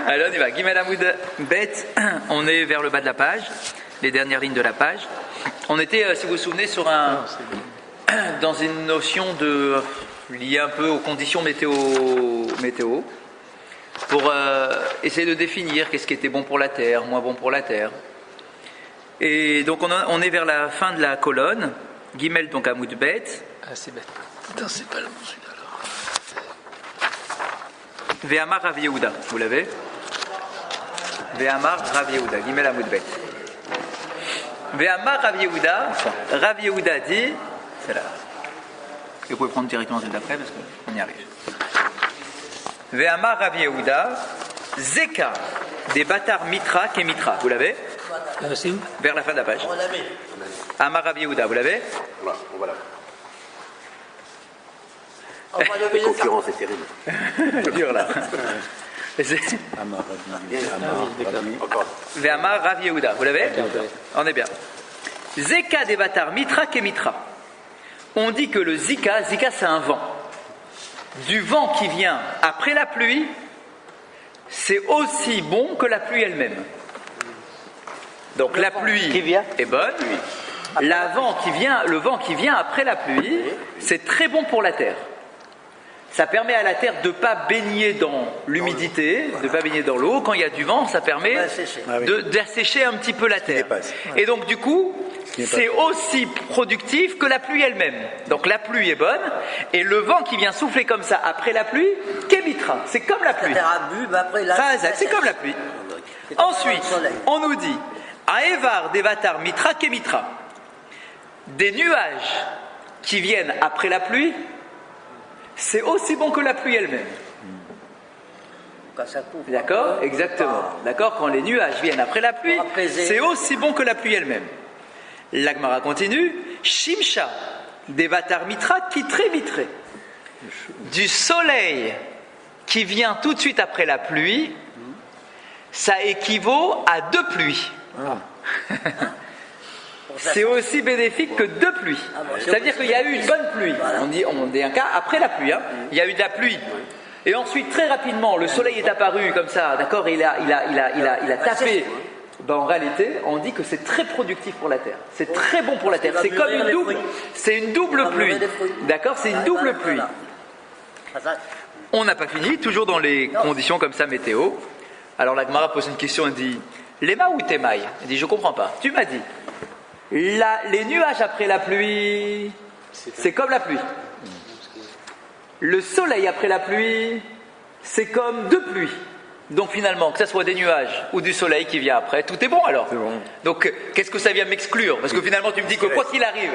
Alors on y va. Gimel Amoud Bet, on est vers le bas de la page, les dernières lignes de la page. On était, si vous vous souvenez, dans une notion liée un peu aux conditions météo pour essayer de définir qu'est-ce qui était bon pour la terre, moins bon pour la terre. Et donc on est vers la fin de la colonne. Gimel donc Amoud Bet. Ah, c'est bête. Putain, c'est pas le bon celui-là alors. Ve'amar Rav Yehuda, vous l'avez? Ve'amar Rav Yehuda, Gimel Amoud Bet. Ve'amar Rav Yehuda dit, c'est là. Vous pouvez prendre directement celle d'après parce qu'on y arrive. Ve'amar Rav Yehuda, Zeka, des bâtards Mitra et Mitra, vous l'avez? C'est où? Vers la fin de la page. On l'avait. Amar Rav Yehuda, vous l'avez? Voilà, on va là. On va lever La concurrence est terrible. Dur là. Encore. Ve'amar Rav Yehuda, vous l'avez? On est bien. Zeka des bâtards Mitra et Mitra. On dit que le Zika c'est un vent. Du vent qui vient après la pluie, c'est aussi bon que la pluie elle-même. Donc la pluie est bonne. Le vent qui vient après la pluie, c'est très bon pour la terre. Ça permet à la terre de ne pas baigner dans l'humidité, de ne pas baigner dans l'eau. Quand il y a du vent, ça permet d'assécher un petit peu la terre. Et donc du coup, c'est aussi productif que la pluie elle-même. Donc la pluie est bonne, et le vent qui vient souffler comme ça après la pluie, Kémitra, c'est comme la pluie. C'est comme la pluie. Ensuite, on nous dit, Aevar Devatar Mitra Kémitra, des nuages qui viennent après la pluie, c'est aussi bon que la pluie elle-même. D'accord? Exactement. D'accord? Quand les nuages viennent après la pluie, c'est aussi bon que la pluie elle-même. L'Agmara continue. Shimsha, Devatar Mitra, Kitré Mitré. Du soleil qui vient tout de suite après la pluie, ça équivaut à 2 pluies. C'est aussi bénéfique que 2 pluies. C'est-à-dire qu'il y a eu une bonne pluie. On dit un cas après la pluie. Il y a eu de la pluie. Et ensuite, très rapidement, le soleil est apparu comme ça, d'accord, il a tapé. Ben, en réalité, on dit que c'est très productif pour la terre. C'est très bon pour la terre. C'est comme une double pluie. D'accord, c'est une double pluie. On n'a pas fini, toujours dans les conditions comme ça météo. Alors la Gemara pose une question, elle dit Lema ou Temaï? Elle dit je comprends pas. Tu m'as dit les nuages après la pluie, c'est comme la pluie. Le soleil après la pluie, c'est comme 2 pluies. Donc finalement, que ce soit des nuages ou du soleil qui vient après, tout est bon alors. Donc qu'est-ce que ça vient m'exclure? Parce que finalement tu me dis que quoi qu'il arrive,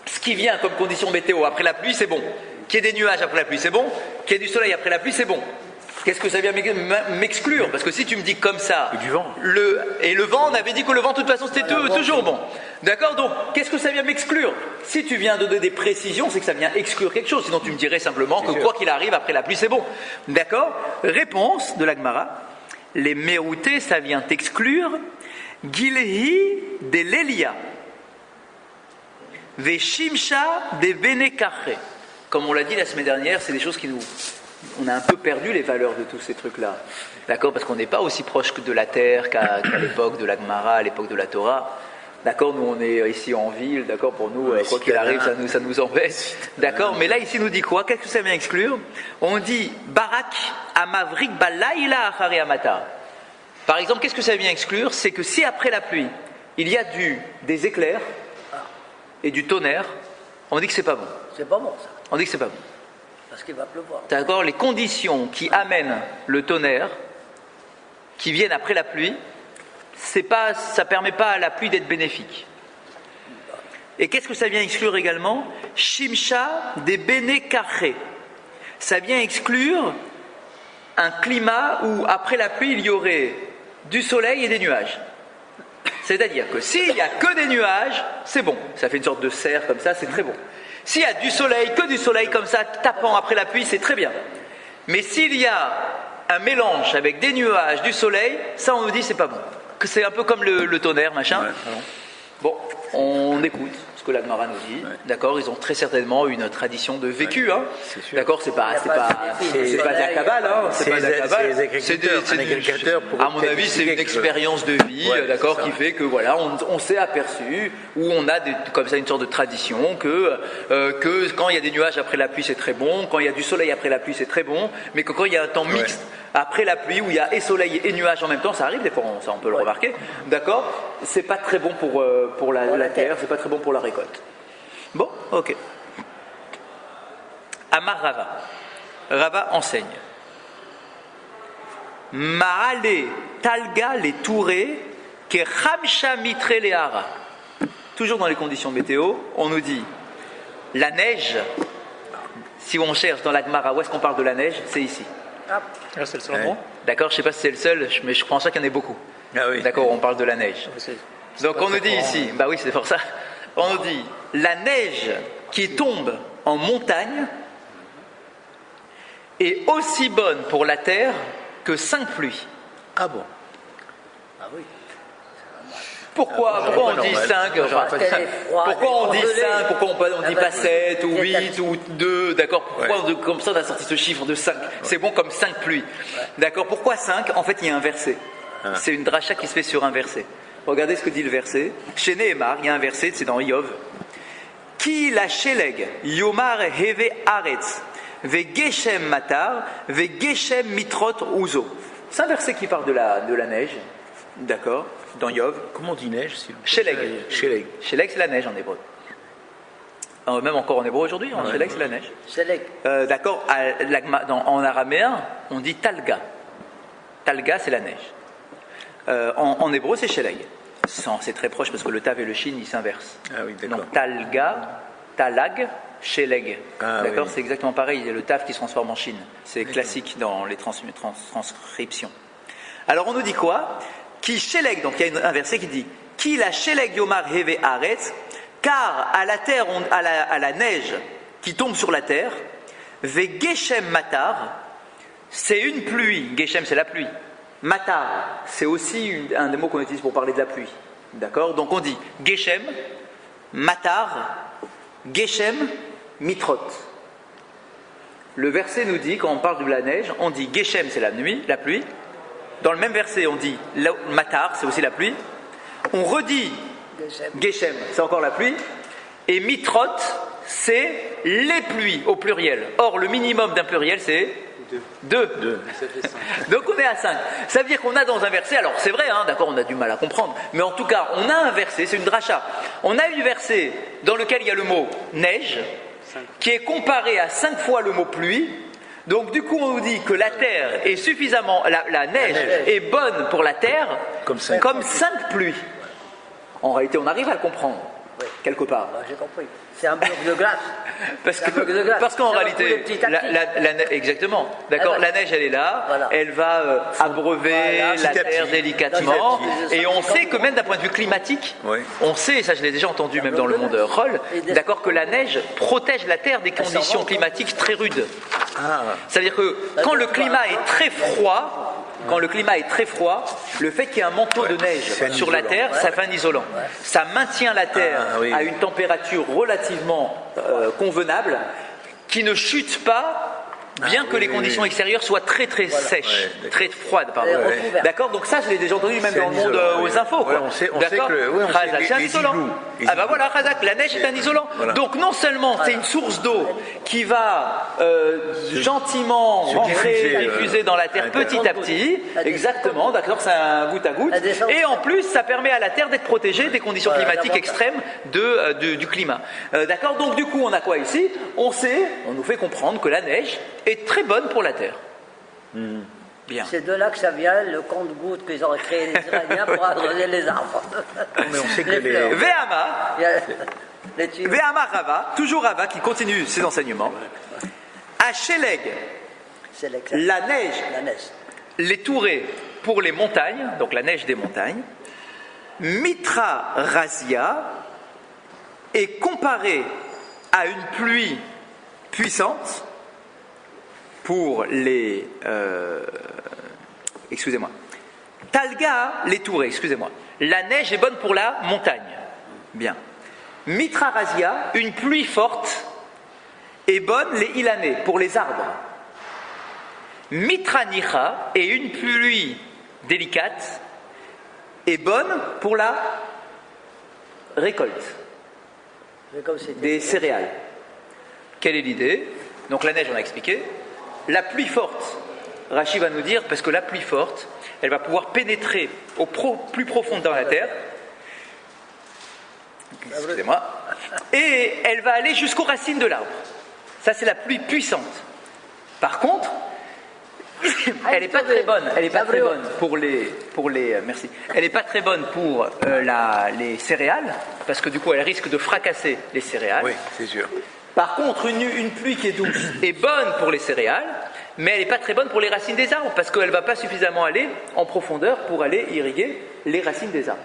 ce qui vient comme condition météo après la pluie, c'est bon. Qu'il y ait des nuages après la pluie, c'est bon. Qu'il y ait du soleil après la pluie, c'est bon. Qu'est-ce que ça vient m'exclure? Parce que si tu me dis comme ça, et du vent. Le vent, on avait dit que le vent de toute façon c'était toujours bon. D'accord? Donc qu'est-ce que ça vient m'exclure? Si tu viens de donner des précisions, c'est que ça vient exclure quelque chose. Sinon tu me dirais simplement que quoi qu'il arrive après la pluie c'est bon. D'accord? Réponse de la Gemara. Les méroutés, ça vient exclure Gilehi de l'Elia Veshimsha de Benekachre. Comme on l'a dit la semaine dernière, c'est des choses qui on a un peu perdu les valeurs de tous ces trucs-là. D'accord? Parce qu'on n'est pas aussi proche que de la terre qu'à l'époque de la Gemara, à l'époque de la Torah. D'accord? Nous, on est ici en ville. D'accord? Pour nous, quoi qu'il arrive, ça nous embête. D'accord? Mais là, ici, nous dit quoi? Qu'est-ce que ça vient exclure? On dit Barak Amavrik Balaïla Achari Amata. Par exemple, qu'est-ce que ça vient exclure? C'est que si après la pluie, il y a des éclairs et du tonnerre, on dit que c'est pas bon. C'est pas bon ça. On dit que c'est pas bon. Parce qu'il va pleuvoir. D'accord? Les conditions qui amènent le tonnerre, qui viennent après la pluie, ça permet pas à la pluie d'être bénéfique. Et qu'est-ce que ça vient exclure également? Shimsha des Benekachre. Ça vient exclure un climat où après la pluie il y aurait du soleil et des nuages. C'est-à-dire que s'il n'y a que des nuages, c'est bon. Ça fait une sorte de serre comme ça, c'est très bon. S'il y a du soleil, que du soleil comme ça, tapant après la pluie, c'est très bien. Mais s'il y a un mélange avec des nuages, du soleil, ça on nous dit c'est pas bon. Que c'est un peu comme le tonnerre, machin. Ouais. Bon, on écoute. ce que la Gemara nous dit. D'accord, ils ont très certainement une tradition de vécu. Hein. D'accord, c'est pas de la cabale. Hein. C'est pas de la cabale. À mon avis, c'est une expérience de vie, d'accord, qui fait que voilà, on s'est aperçu, ou on a comme ça une sorte de tradition que quand il y a des nuages après la pluie, c'est très bon. Quand il y a du soleil après la pluie, c'est très bon. Mais que quand il y a un temps mixte après la pluie, où il y a et soleil et nuages en même temps, ça arrive des fois, ça on peut le remarquer, d'accord, c'est pas très bon pour la terre, c'est pas très bon pour la récolte. Bon, ok. Amar Rava. Rava enseigne. Maale talga les tourés ke chamsha mitre le hara. Toujours dans les conditions météo, on nous dit la neige. Si on cherche dans la Gemara, où est-ce qu'on parle de la neige? C'est ici. C'est le seul endroit. D'accord, je ne sais pas si c'est le seul, mais je pense qu'il y en a beaucoup. Ah oui. D'accord, on parle de la neige. Donc on nous dit ici, bah oui, c'est pour ça. On nous dit la neige qui tombe en montagne est aussi bonne pour la terre que 5 pluies. Ah bon? Ah oui. Pourquoi on dit 5? Pourquoi on dit 5? Pourquoi on ne dit pas 7 ou 8 ou 2? D'accord? Pourquoi comme ça on a sorti ce chiffre de 5? C'est bon comme 5 pluies. D'accord? Pourquoi 5? En fait, il y a un verset. C'est une dracha qui se fait sur un verset. Regardez ce que dit le verset. Chez Nehemar, il y a un verset, c'est dans Iov. Ki la sheleg yomar heve aretz ve geshem matar ve geshem mitrot uzo. C'est un verset qui parle de la neige. D'accord? Dans Iov. Comment on dit neige? Sheleg. Sheleg. Sheleg, c'est la neige en hébreu. Même encore en hébreu aujourd'hui, Sheleg, c'est la neige. Sheleg. D'accord, en araméen, on dit talga. Talga, c'est la neige. En hébreu, c'est Sheleg. C'est très proche parce que le tav et le shin, ils s'inversent. Ah oui, d'accord. Donc talga, talag, Sheleg. D'accord, c'est exactement pareil. Il y a le tav qui se transforme en shin. C'est classique dans les transcriptions. Alors on nous dit quoi? Qui Sheleg, donc il y a un verset qui dit Qui la Sheleg Yomar Heve Aretz, car à la terre, à la neige qui tombe sur la terre, Ve Geshem Matar, c'est une pluie. Geshem, c'est la pluie. Matar, c'est aussi un des mots qu'on utilise pour parler de la pluie. D'accord? Donc on dit Geshem, Matar, Geshem, Mitrot. Le verset nous dit, quand on parle de la neige, on dit Geshem, c'est la pluie. Dans le même verset, on dit Matar, c'est aussi la pluie. On redit Geshem, c'est encore la pluie. Et Mitrot, c'est les pluies au pluriel. Or, le minimum d'un pluriel, c'est 2. Donc on est à 5. Ça veut dire qu'on a dans un verset, alors c'est vrai, hein, d'accord, on a du mal à comprendre, mais en tout cas, on a un verset, c'est une dracha. On a un verset dans lequel il y a le mot neige, qui est comparé à 5 fois le mot pluie. Donc du coup on nous dit que la terre est suffisamment, la neige est bonne pour la terre comme 5 pluies. En réalité on arrive à le comprendre, quelque part. J'ai compris. C'est un bloc de glace. Parce qu'en réalité, exactement, d'accord, la neige elle est là, elle va abreuver la terre délicatement, et on sait que même d'un point de vue climatique, on sait, et ça je l'ai déjà entendu même dans le monde Roll, d'accord, que la neige protège la terre des conditions climatiques très rudes. C'est-à-dire que quand le climat est très froid, le fait qu'il y ait un manteau de neige sur la terre, ça fait un isolant. Ça maintient la terre à une température relativement convenable, qui ne chute pas, bien que les conditions extérieures soient très très sèches, très froides, pardon. D'accord, donc ça je l'ai déjà entendu même dans le monde aux infos. Quoi. On sait que c'est un isolant. Ah bah voilà, la neige est un isolant. Donc non seulement c'est une source d'eau qui va gentiment diffuser dans la terre petit à petit, exactement, d'accord, c'est un goutte à goutte, et en plus ça permet à la terre d'être protégée des conditions climatiques extrêmes du climat. D'accord, donc du coup on a quoi ici? On nous fait comprendre que la neige est très bonne pour la terre. Bien. C'est de là que ça vient, le compte-gouttes qu'ils ont créé les Israéliens pour arroser les arbres. Mais on sait que Ve'ama Rava, toujours Rava qui continue ses enseignements. À Sheleg, la neige, les tourées pour les montagnes, donc la neige des montagnes, Mitra Razia est comparée à une pluie puissante pour les... Talga, les tourées, excusez-moi. La neige est bonne pour la montagne. Bien. Mitra razia, une pluie forte, est bonne les ilanés, pour les arbres. Mitra nicha, et une pluie délicate, est bonne pour la récolte Mais comme c'était- des céréales. Quelle est l'idée? Donc la neige, on a expliqué. La pluie forte, Rachi va nous dire, parce que la pluie forte, elle va pouvoir pénétrer plus profond dans la terre. Excusez-moi. Et elle va aller jusqu'aux racines de l'arbre. Ça, c'est la pluie puissante. Par contre, elle n'est pas très bonne. Elle n'est pas très bonne merci. Elle n'est pas très bonne pour les céréales, parce que du coup, elle risque de fracasser les céréales. Oui, c'est sûr. Par contre, une pluie qui est douce est bonne pour les céréales, mais elle n'est pas très bonne pour les racines des arbres, parce qu'elle ne va pas suffisamment aller en profondeur pour aller irriguer les racines des arbres.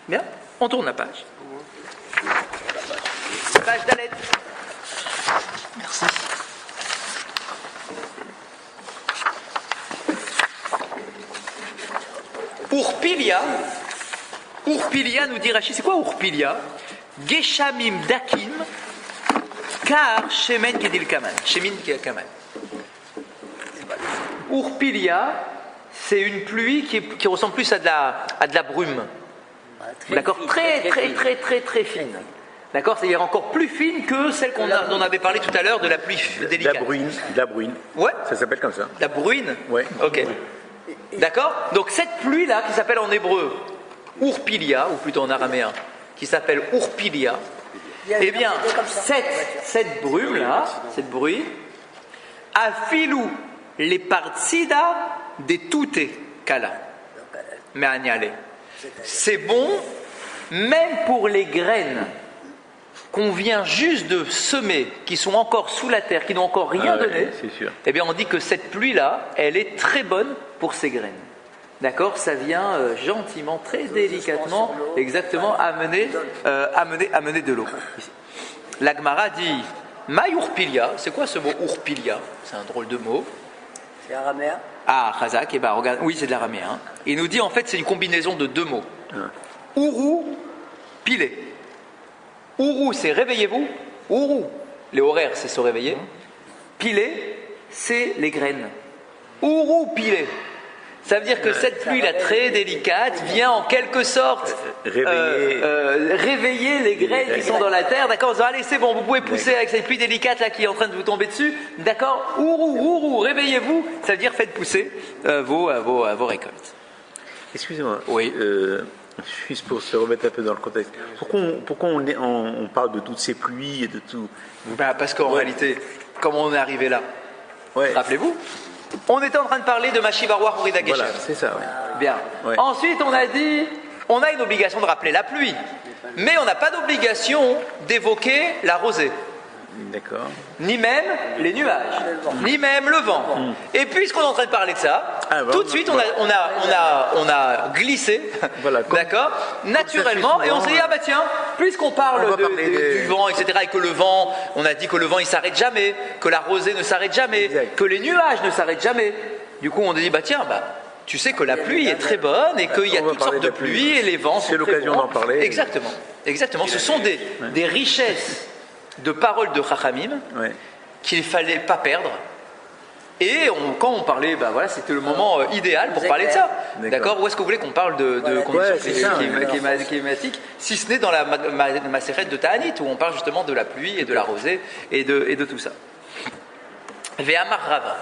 Bien, on tourne la page. Page d'Alet. Merci. Urpilia nous dit Rachid, c'est quoi Urpilia? Geshamim dakim car shemen kedil kaman. Shemin kedil kaman. Urpilia, c'est une pluie qui ressemble plus à de la brume. D'accord, très fine. D'accord, c'est-à-dire encore plus fine que celle dont on avait parlé tout à l'heure de la pluie délicate. De la bruine. Ouais. Ça s'appelle comme ça. La bruine. Ouais. Ok. D'accord. Donc cette pluie-là, qui s'appelle en hébreu Urpilia, ou plutôt en araméen, qui s'appelle Urpilia, eh bien, cette brume-là, cette bruine, afilou les partsida des touté kala. Mais agnale. C'est bon, même pour les graines qu'on vient juste de semer, qui sont encore sous la terre, qui n'ont encore rien donné, c'est sûr. eh bien on dit que cette pluie-là, elle est très bonne pour ces graines. D'accord? Ça vient gentiment, très délicatement, exactement, amener de l'eau. La Gemara dit, Ma urpilia, c'est quoi ce mot urpilia? C'est un drôle de mot. C'est araméen. Ah, Chazak, regarde, oui, c'est de l'araméen. Hein. Il nous dit en fait, c'est une combinaison de deux mots. Ourou, pilé. Ourou, c'est réveillez-vous. Ourou, les horaires, c'est se réveiller. Pilé, c'est les graines. Ourou, pilé. Ça veut dire que cette pluie-là très délicate vient en quelque sorte réveiller les graines qui sont dans la terre. D'accord, en disant, allez, c'est bon, vous pouvez pousser avec cette pluie délicate là qui est en train de vous tomber dessus. D'accord, ourou, réveillez-vous. Ça veut dire faites pousser vos récoltes. Excusez-moi. Oui. Juste pour se remettre un peu dans le contexte. Pourquoi on parle de toutes ces pluies et de tout? Parce qu'en réalité, comment on est arrivé là? Rappelez-vous, on était en train de parler de Mashivarwa Horida Geshem. Voilà, c'est ça. Bien. Ouais. Ensuite, on a dit, on a une obligation de rappeler la pluie, mais on n'a pas d'obligation d'évoquer la rosée. D'accord. Ni même les nuages, ni même le vent. Et puisqu'on est en train de parler de ça, tout de suite on a glissé, Voilà, d'accord, naturellement, et on s'est dit, ah bah tiens, puisqu'on parle du vent, etc., et que le vent, on a dit que le vent il s'arrête jamais, que la rosée ne s'arrête jamais, que les nuages ne s'arrêtent jamais. Du coup on a dit, bah tiens, tu sais que la pluie est très bonne et qu'il y a toutes sortes de pluies et les vents sont très bons. C'est l'occasion d'en parler. Exactement. Ce sont des richesses de paroles de Chachamim qu'il ne fallait pas perdre. Et quand on parlait, c'était le moment idéal pour parler de ça. D'accord. Où est-ce que vous voulez qu'on parle de conditions climatiques, si ce n'est dans la Maseret de Ta'anit, où on parle justement de la pluie et de la rosée et de tout ça. Ve'amar Rava.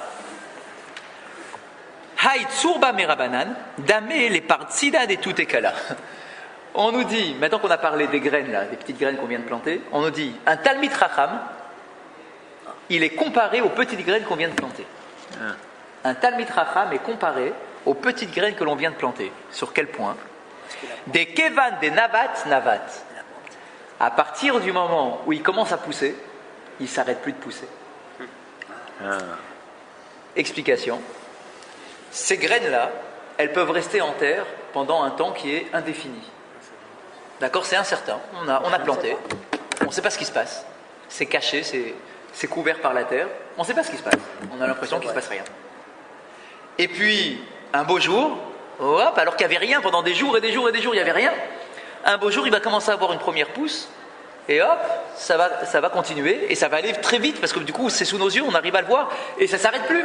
Haït surba merabanan, damé les partsida des tutekala. On nous dit, maintenant qu'on a parlé des graines, là, des petites graines qu'on vient de planter, on nous dit, un Talmid Chacham, il est comparé aux petites graines qu'on vient de planter. Un Talmid Chacham est comparé aux petites graines que l'on vient de planter. Sur quel point? Des Kevan, des Navat. À partir du moment où il commence à pousser, il ne s'arrête plus de pousser. Explication. Ces graines-là, elles peuvent rester en terre pendant un temps qui est indéfini. D'accord, c'est incertain. On a planté, on ne sait pas ce qui se passe. C'est caché, c'est couvert par la terre. On ne sait pas ce qui se passe. On a l'impression qu'il ne se passe rien. Et puis, un beau jour, hop, alors qu'il n'y avait rien pendant des jours et des jours, il n'y avait rien. Un beau jour, il va commencer à avoir une première pousse. Et hop, ça va continuer et ça va aller très vite parce que du coup c'est sous nos yeux, on arrive à le voir et ça s'arrête plus.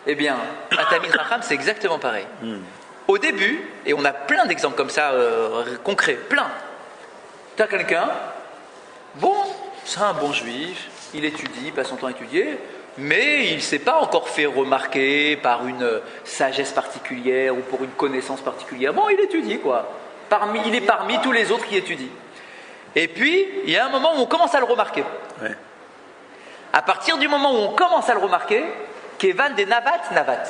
Eh bien, un Talmid Chacham c'est exactement pareil. Au début, et on a plein d'exemples comme ça concrets, plein. Tu as quelqu'un, bon, c'est un bon juif, il étudie, passe son temps à étudier, mais il ne s'est pas encore fait remarquer par une sagesse particulière ou pour une connaissance particulière. Bon, il étudie quoi. Il est parmi tous les autres qui étudient. Et puis, il y a un moment où on commence à le remarquer. Ouais. À partir du moment où on commence à le remarquer, Kevan des Navat.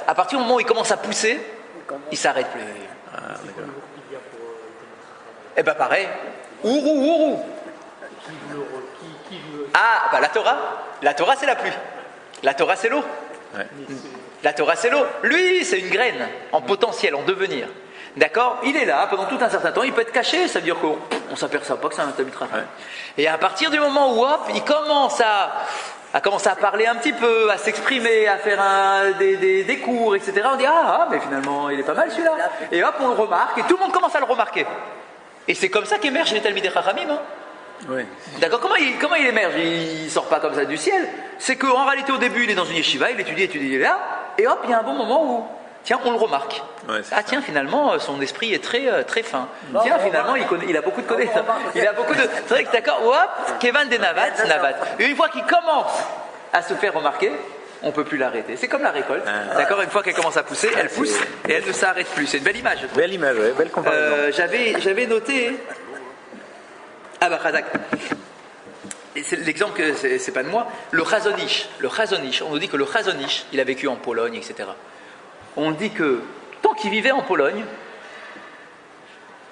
À partir du moment où il commence à pousser, il ne s'arrête plus. Eh bien pareil. Ourou. Ah, bah la Torah c'est la pluie. La Torah c'est l'eau. Ouais. La Torah c'est l'eau. Lui, c'est une graine en potentiel, en devenir. D'accord? Il est là pendant tout un certain temps, il peut être caché, ça veut dire qu'on ne s'aperçoit pas que c'est un Talmid Chacham. Ouais. Et à partir du moment où hop, il commence à parler un petit peu, à s'exprimer, à faire des cours, etc. On dit mais finalement il est pas mal celui-là. Et hop, on le remarque et tout le monde commence à le remarquer. Et c'est comme ça qu'émergent les Talmidei Chachamim. Hein. Ouais. D'accord? Comment il émerge? Il sort pas comme ça du ciel. C'est qu'en réalité au début il est dans une yeshiva, il étudie, il est là, et hop, il y a un bon moment où tiens, on le remarque. Ouais, tiens, finalement, son esprit est très, très fin. Tiens, finalement, il a beaucoup de connaissances. Il a beaucoup de. C'est vrai que d'accord, hop, Kevan des Navat. Et une fois qu'il commence à se faire remarquer, on ne peut plus l'arrêter. C'est comme la récolte. D'accord, une fois qu'elle commence à pousser, elle pousse et elle ne s'arrête plus. C'est une belle image. Belle image, ouais, belle comparaison. J'avais noté. Ah bah, Razak. L'exemple, c'est pas de moi. Le Chazonish, on nous dit que le Chazonish, il a vécu en Pologne, etc. On dit que tant qu'il vivait en Pologne,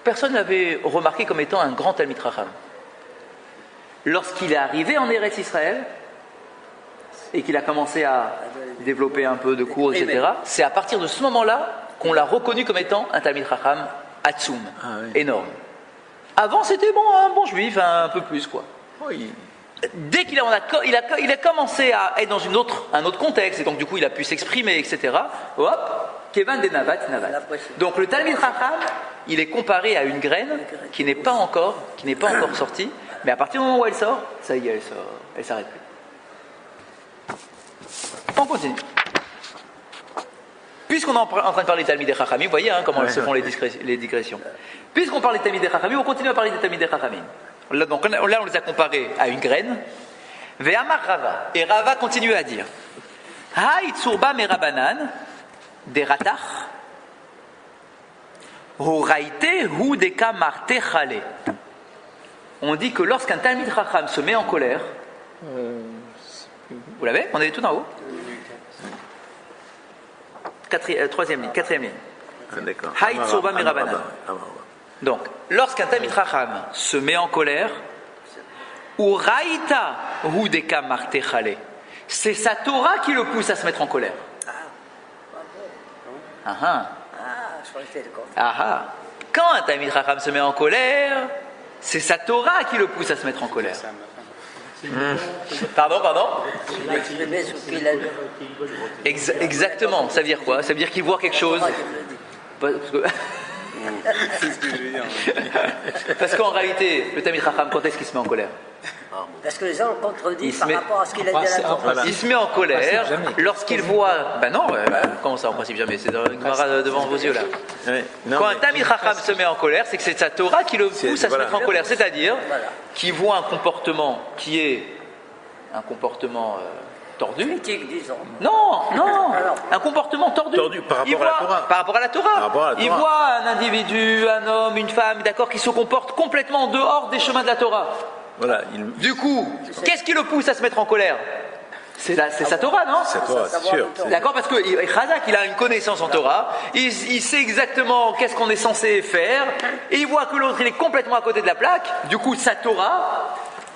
personne ne l'avait remarqué comme étant un grand Talmid Chacham. Lorsqu'il est arrivé en Eretz Israël et qu'il a commencé à développer un peu de cours, etc., c'est à partir de ce moment-là qu'on l'a reconnu comme étant un Talmid Chacham Atzum, énorme. Avant, c'était un bon juif, un peu plus, quoi. Oui. Dès qu'il a commencé à être dans un autre contexte, et donc du coup il a pu s'exprimer, etc., hop, Kevan des Navat. Donc le Talmid Chacham, il est comparé à une graine qui n'est pas encore sortie, mais à partir du moment où elle sort, ça y est, elle s'arrête plus. On continue. Puisqu'on est en train de parler des Talmidei Chachamim, vous voyez comment se font les digressions. Puisqu'on parle des Talmidei Chachamim, on continue à parler des Talmidei Chachamim. Là, donc, là, on les a comparés à une graine. Ve'amar Rava. Et Rava continue à dire Ha'itsurba merabanan deratach horaite hu deka marte chale. On dit que lorsqu'un Talmid Chacham se met en colère, vous l'avez? On est tout en haut. Quatrième ligne. D'accord. Ha'itsurba merabanan. Donc, lorsqu'un Talmid Chacham se met en colère, ou raïta hu deka marte chale, c'est sa Torah qui le pousse à se mettre en colère. Je crois que c'était le contraire. Quand un Talmid Chacham se met en colère, c'est sa Torah qui le pousse à se mettre en colère. Pardon. Exprimer ce qu'il a dit. Exactement. Ça veut dire quoi? Ça veut dire qu'il voit quelque chose. Parce que... Parce qu'en réalité, le Talmid Chacham, quand est-ce qu'il se met en colère? Parce que les gens le contredisent par rapport à ce qu'il a dit à la Torah. Il se met en colère lorsqu'il voit. Comment ça en principe jamais? C'est dans une Gemara devant vos yeux là. Quand un Talmid Chacham se met en colère, c'est que c'est sa Torah qui le pousse à se mettre en colère. C'est-à-dire qu'il voit un comportement qui est un comportement tordu. Critique, disons. Non, un comportement tordu. Par rapport à la Torah. Il voit un individu, un homme, une femme, d'accord, qui se comporte complètement en dehors des chemins de la Torah. Voilà. Du coup, qu'est-ce qui le pousse à se mettre en colère? C'est sa Torah, non? C'est Torah, c'est sûr. D'accord, parce que Razak, il a une connaissance en Torah, il sait exactement qu'est-ce qu'on est censé faire, et il voit que l'autre, il est complètement à côté de la plaque. Du coup, sa Torah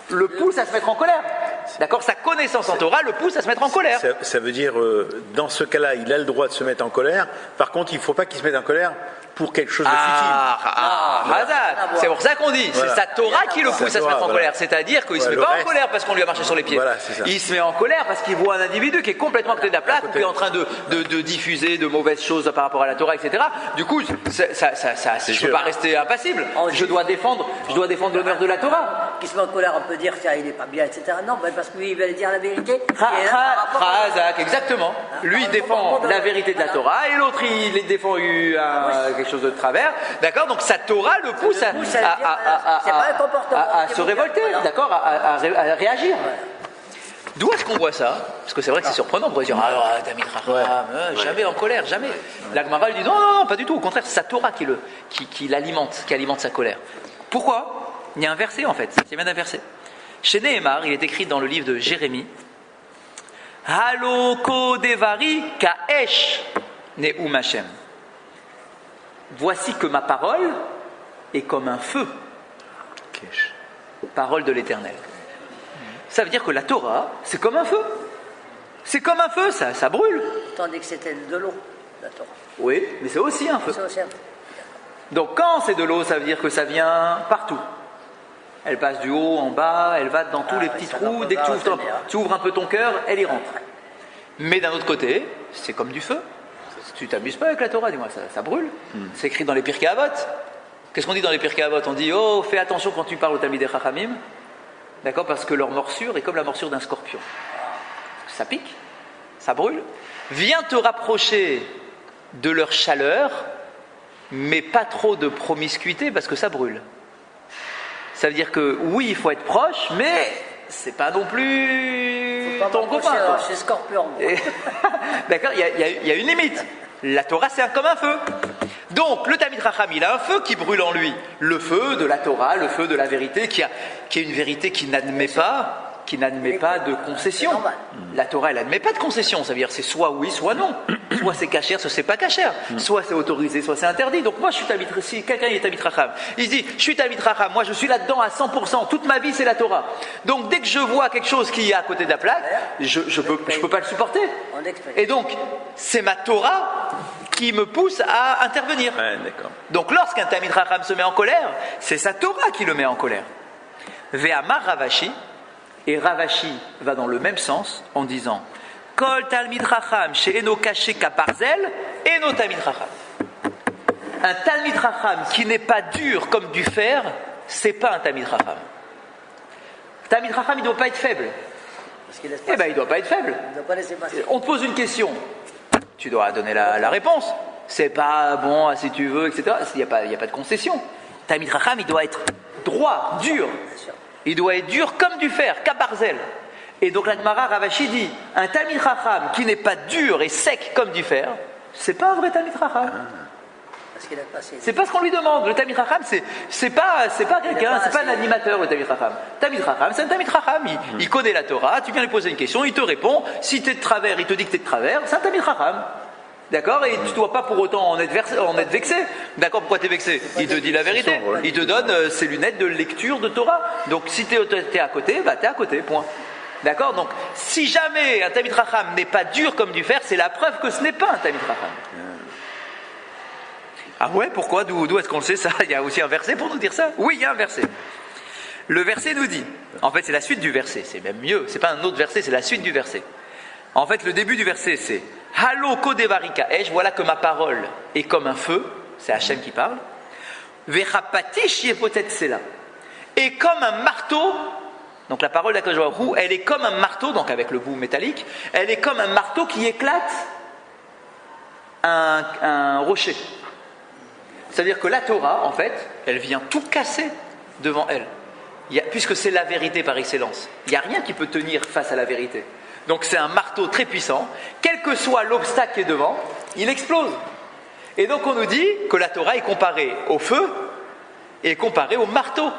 le pousse à se mettre en colère. D'accord, sa connaissance en Torah le pousse à se mettre en colère. Ça veut dire, dans ce cas-là, il a le droit de se mettre en colère. Par contre, il ne faut pas qu'il se mette en colère pour quelque chose de futile. Hazak. C'est pour ça qu'on dit, Voilà. c'est sa Torah qui le pousse à se Torah, mettre en voilà. colère. C'est-à-dire qu'il ne se Voilà, met le pas en reste. colère parce qu'on lui a marché sur les pieds. Voilà, c'est ça. Il se met en colère parce qu'il voit un individu qui est complètement à côté de la plaque ou qui est en train de diffuser de mauvaises choses par rapport à la Torah, etc. Du coup, je ne sûr. peux pas rester impassible. Je dois défendre l'honneur de la Torah. Qui se met en colère, on peut dire qu'il n'est pas bien, etc. Non, ben parce que lui, il veut dire la vérité. qui est là par rapport à- Hazak, exactement. Lui, il défend la vérité de la Torah et l'autre, il défend quelque chose de travers. D'accord. Donc sa Torah le pousse à c'est pas un comportement qui se est révolter, voilà. d'accord, à réagir. D'où est-ce qu'on voit ça? Parce que c'est vrai que c'est surprenant pour dire Tamid Raham, jamais en colère, jamais. La Gemara lui dit non, pas du tout. Au contraire, c'est sa Torah qui l'alimente, qui alimente sa colère. Pourquoi? Il y a un verset en fait. C'est bien un verset. Chez Nehemar, il est écrit dans le livre de Jérémie Haloko devari kaesh neum Hashem. Voici que ma parole est comme un feu. Kesh. Parole de l'Éternel. Ça veut dire que la Torah, c'est comme un feu. C'est comme un feu, ça brûle. Tandis que c'était de l'eau, la Torah. Oui, mais c'est aussi un feu. C'est aussi un- Donc quand c'est de l'eau, ça veut dire que ça vient partout. Elle passe du haut en bas, elle va dans tous les petits ça trous. va Dès que pas, tu ouvres un peu ton cœur, elle y rentre. Mais d'un autre côté, c'est comme du feu. Tu t'amuses pas avec la Torah, dis-moi, ça brûle. C'est écrit dans les Pirkei Avot. Qu'est-ce qu'on dit dans les Pirkei Avot? On dit fais attention quand tu parles aux Talmidei Chachamim, d'accord, parce que leur morsure est comme la morsure d'un scorpion. Ça pique, ça brûle. Viens te rapprocher de leur chaleur, mais pas trop de promiscuité parce que ça brûle. Ça veut dire que oui, il faut être proche, mais c'est pas non plus Faut pas ton m'approcher, copain. quoi. chez Scorpion. moi. D'accord, il y a une limite. La Torah, c'est comme un feu. Donc, le Talmid Chacham, il a un feu qui brûle en lui. Le feu de la Torah, le feu de la vérité, qui est une vérité qui n'admet pas de concession. C'est normal. La Torah, elle n'admet pas de concession. Ça veut dire c'est soit oui, soit non. Soit c'est cachère, soit c'est pas cachère. Soit c'est autorisé, soit c'est interdit. Donc moi, je suis Talmid, si quelqu'un est Talmid Chacham, il se dit, je suis Talmid Chacham, moi je suis là-dedans à 100%. Toute ma vie, c'est la Torah. Donc dès que je vois quelque chose qui est à côté de la plaque, je peux pas le supporter. On expérimente. Et donc, c'est ma Torah qui me pousse à intervenir. Ouais, d'accord. Donc, lorsqu'un Talmid Chacham se met en colère, c'est sa Torah qui le met en colère. Ve'amar Ravashi, et Ravashi va dans le même sens en disant Kol Talmid Chacham she'eno kaché kaparzel, eno Talmid Chacham. Un Talmid Chacham qui n'est pas dur comme du fer, c'est pas un Talmid Chacham. Talmid Chacham, il ne doit pas être faible. Parce qu'il laisse Eh passer. bien, il ne doit pas être faible. Il ne doit pas laisser passer. On te pose une question, tu dois donner la réponse. C'est pas bon, si tu veux, etc. Il n'y a pas de concession. Talmid Chacham, il doit être droit, dur. Bien sûr. Il doit être dur comme du fer, kabarzel. Et donc la Gemara Ravashi dit un Talmid Chacham qui n'est pas dur et sec comme du fer, c'est pas un vrai Talmid Chacham. Parce qu'il laisse passer. C'est pas ce qu'on lui demande. Le Talmid Chacham, c'est pas quelqu'un, c'est pas un animateur, le Talmid Chacham. Talmid Chacham, c'est un Talmid Chacham. Il connaît la Torah, tu viens lui poser une question, il te répond. Si tu es de travers, il te dit que tu es de travers, c'est un Talmid Chacham. D'accord? Et tu ne dois pas pour autant en être vexé. D'accord? Pourquoi tu es vexé? Il te dit la vérité. sombre, ouais. Il te donne ses lunettes de lecture de Torah. Donc si tu es à côté, bah tu es à côté, point. D'accord? Donc si jamais un Talmid Chacham n'est pas dur comme du fer, c'est la preuve que ce n'est pas un Talmid Chacham. Ah ouais, pourquoi? D'où est-ce qu'on le sait ça? Il y a aussi un verset pour nous dire ça? Oui, il y a un verset. Le verset nous dit, en fait c'est la suite du verset, c'est même mieux, c'est pas un autre verset, c'est la suite du verset. En fait le début du verset c'est Halo kodevarika esh, voilà que ma parole est comme un feu, c'est Hachem qui parle. Vechapatish yepotet sela. Et comme un marteau, donc la parole d'Akadosh Baruch Hu, elle est comme un marteau, donc avec le bout métallique, elle est comme un marteau qui éclate un rocher. C'est-à-dire que la Torah, en fait, elle vient tout casser devant elle. Puisque c'est la vérité par excellence. Il n'y a rien qui peut tenir face à la vérité. Donc c'est un marteau très puissant. Quel que soit l'obstacle qui est devant, il explose. Et donc on nous dit que la Torah est comparée au feu et comparée au marteau.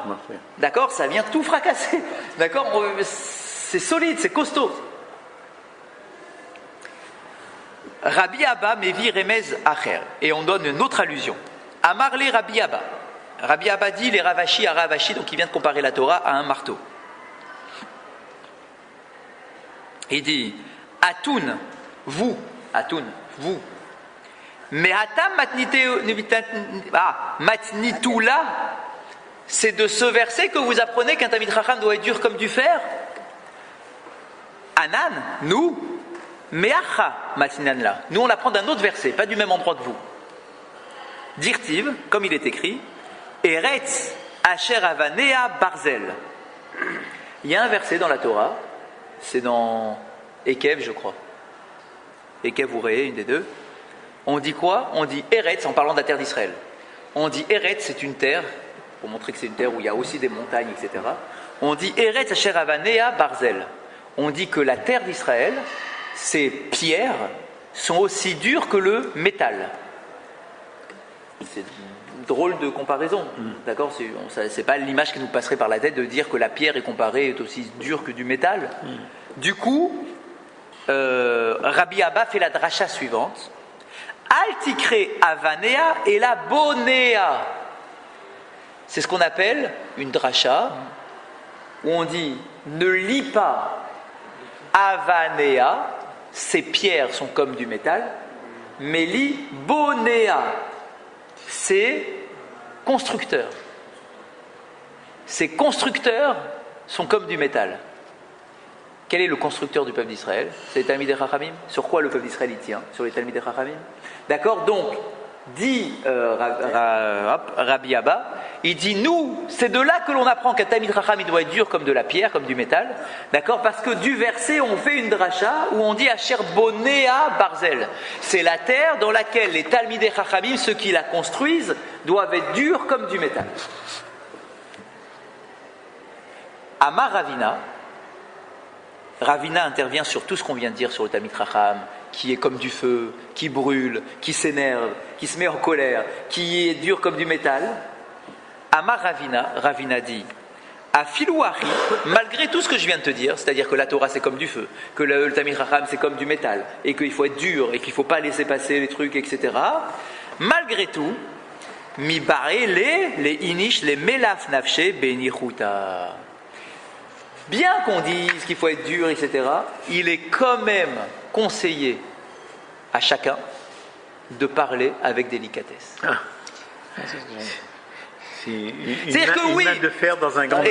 D'accord? Ça vient tout fracasser. D'accord? C'est solide, c'est costaud. Rabbi Abba Mevi Remez Acher. Et on donne une autre allusion. Amarle Rabbi Abba. Rabbi Abba dit les Ravashi à Ravashi, donc il vient de comparer la Torah à un marteau. Il dit Atoun, vous, Mais Hatam matnitula, c'est de ce verset que vous apprenez qu'un Talmid Chacham doit être dur comme du fer. Anan, nous, Meacha matninanla. Nous on l'apprend d'un autre verset, pas du même endroit que vous. Dirtiv, comme il est écrit, Eretz Asher Avanea Barzel. Il y a un verset dans la Torah, c'est dans Ekev, je crois. Ekev ou Ré, une des deux. On dit quoi? On dit Eretz en parlant de la terre d'Israël. On dit Eretz, c'est une terre, pour montrer que c'est une terre où il y a aussi des montagnes, etc. On dit Eretz Asher Avanea Barzel. On dit que la terre d'Israël, ces pierres sont aussi dures que le métal. C'est une drôle de comparaison, d'accord? C'est pas l'image qui nous passerait par la tête de dire que la pierre est comparée est aussi dure que du métal. Du coup, Rabbi Abba fait la dracha suivante. Altikre Avanea et la Bonea. C'est ce qu'on appelle une dracha où on dit ne lis pas Avanea, ces pierres sont comme du métal, mais lis Bonea, c'est constructeur. Ces constructeurs sont comme du métal. Quel est le constructeur du peuple d'Israël? C'est les Talmidei Chachamim. Sur quoi le peuple d'Israël il tient? Sur les Talmidei Chachamim. D'accord? Donc, dit Rabbi Abba, il dit nous, c'est de là que l'on apprend qu'un Talmid Chacham il doit être dur comme de la pierre, comme du métal. D'accord? Parce que du verset, on fait une dracha où on dit Asher Bonea Barzel. C'est la terre dans laquelle les Talmidei Chachamim, ceux qui la construisent, doivent être durs comme du métal. Amar Ravina. Ravina intervient sur tout ce qu'on vient de dire sur le Talmid Chacham, qui est comme du feu, qui brûle, qui s'énerve, qui se met en colère, qui est dur comme du métal. Amar Ravina, Ravina dit à Filouari, malgré tout ce que je viens de te dire, c'est-à-dire que la Torah c'est comme du feu, que le Talmid Chacham c'est comme du métal, et qu'il faut être dur, et qu'il ne faut pas laisser passer les trucs, etc. Malgré tout, mi bare les inish, les melaf nafshe benichuta. Bien qu'on dise qu'il faut être dur, etc., il est quand même conseillé à chacun de parler avec délicatesse. C'est-à-dire que oui, de fer dans un grand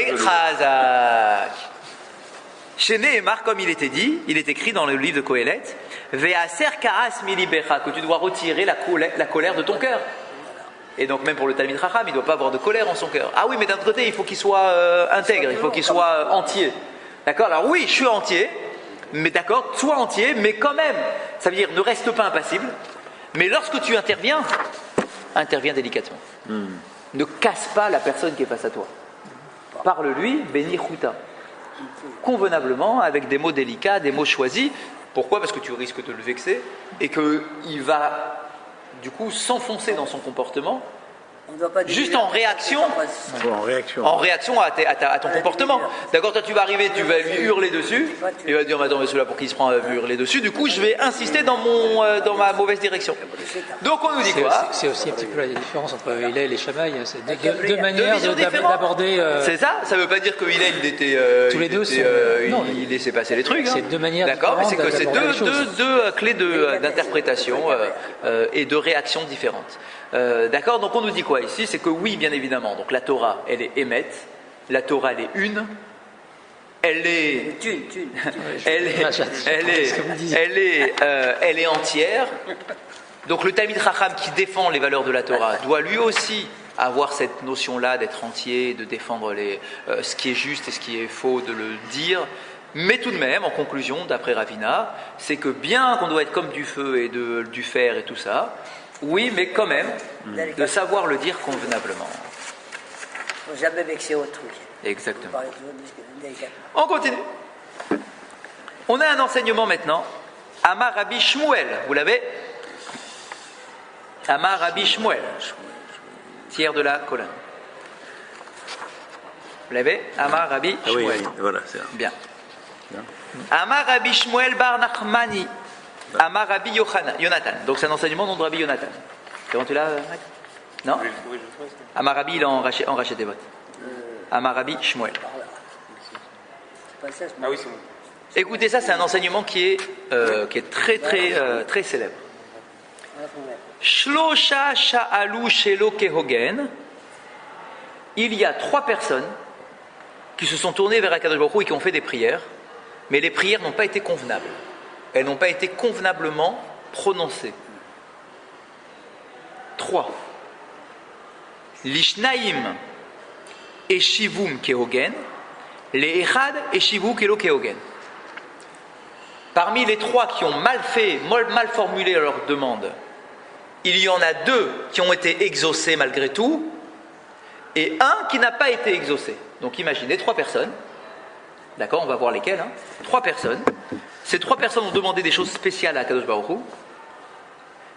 chez Nehemar, comme il était dit, il est écrit dans le livre de Kohelet, Ve'aser karas milibecha, que tu dois retirer la colère de ton cœur. Et donc même pour le Talmid Chacham, il ne doit pas avoir de colère en son cœur. Ah oui, mais d'un autre côté, il faut qu'il soit intègre, il faut qu'il soit entier. D'accord? Alors oui, je suis entier, mais d'accord, sois entier, mais quand même, ça veut dire ne reste pas impassible, mais lorsque tu interviens, interviens délicatement. Ne casse pas la personne qui est face à toi. Parle-lui, béni chuta. Convenablement, avec des mots délicats, des mots choisis. Pourquoi? Parce que tu risques de le vexer et qu'il va du coup s'enfoncer dans son comportement juste en réaction, en réaction à ton comportement. D'accord, toi tu vas arriver, tu vas lui hurler dessus, il va dire mais attends, mais celui-là pour qui il se prend à hurler dessus, du coup je vais insister dans ma mauvaise direction. Donc on nous dit quoi? C'est aussi un petit peu la différence entre Hillel et Shammai, c'est deux manières d'aborder. C'est ça, ça veut pas dire que Hillel il était tous les deux il laissait passer les trucs. C'est deux manières. D'accord, mais c'est que c'est deux clés d'interprétation et de réaction différentes. D'accord, donc on nous dit quoi ici? C'est que oui, bien évidemment, donc la Torah, elle est émette, la Torah, elle est une, elle est entière. Donc le Talmid Chacham qui défend les valeurs de la Torah doit lui aussi avoir cette notion-là d'être entier, de défendre ce qui est juste et ce qui est faux, de le dire. Mais tout de même, en conclusion, d'après Ravina, c'est que bien qu'on doit être comme du feu et du fer et tout ça, oui, mais quand même, de savoir le dire convenablement. Il ne faut jamais vexer autrui. Exactement. On continue. On a un enseignement maintenant. Amar Rabbi Shmuel, vous l'avez? Amar Rabbi Shmuel, tiers de la colonne. Vous l'avez? Amar Rabbi Shmuel. Oui, voilà, c'est ça. Bien. Amar Rabbi Shmuel bar Nachmani. Amar Rabbi Yonatan. Donc c'est un enseignement nom de Rabbi Yonatan. C'est bon, tu l'as, Mike? Non? Amar Rabbi, il est en rachet des votes. Amar Rabbi Shmuel. Ah oui, c'est bon. Écoutez, ça c'est un enseignement qui est très célèbre. Shlosha sha'alu shelo kehogen. Il y a 3 personnes qui se sont tournées vers Akadosh Baruch Hu et qui ont fait des prières, mais les prières n'ont pas été convenables. Elles n'ont pas été convenablement prononcées. 3. Lishnaim eshivum kehogen, les echad eshivu kelo kehogen. Parmi les 3 qui ont mal formulé leur demande, il y en a 2 qui ont été exaucés malgré tout, et 1 qui n'a pas été exaucé. Donc imaginez 3 personnes, d'accord, on va voir lesquelles, 3 personnes. Ces 3 personnes ont demandé des choses spéciales à Kadosh Baruch Hu,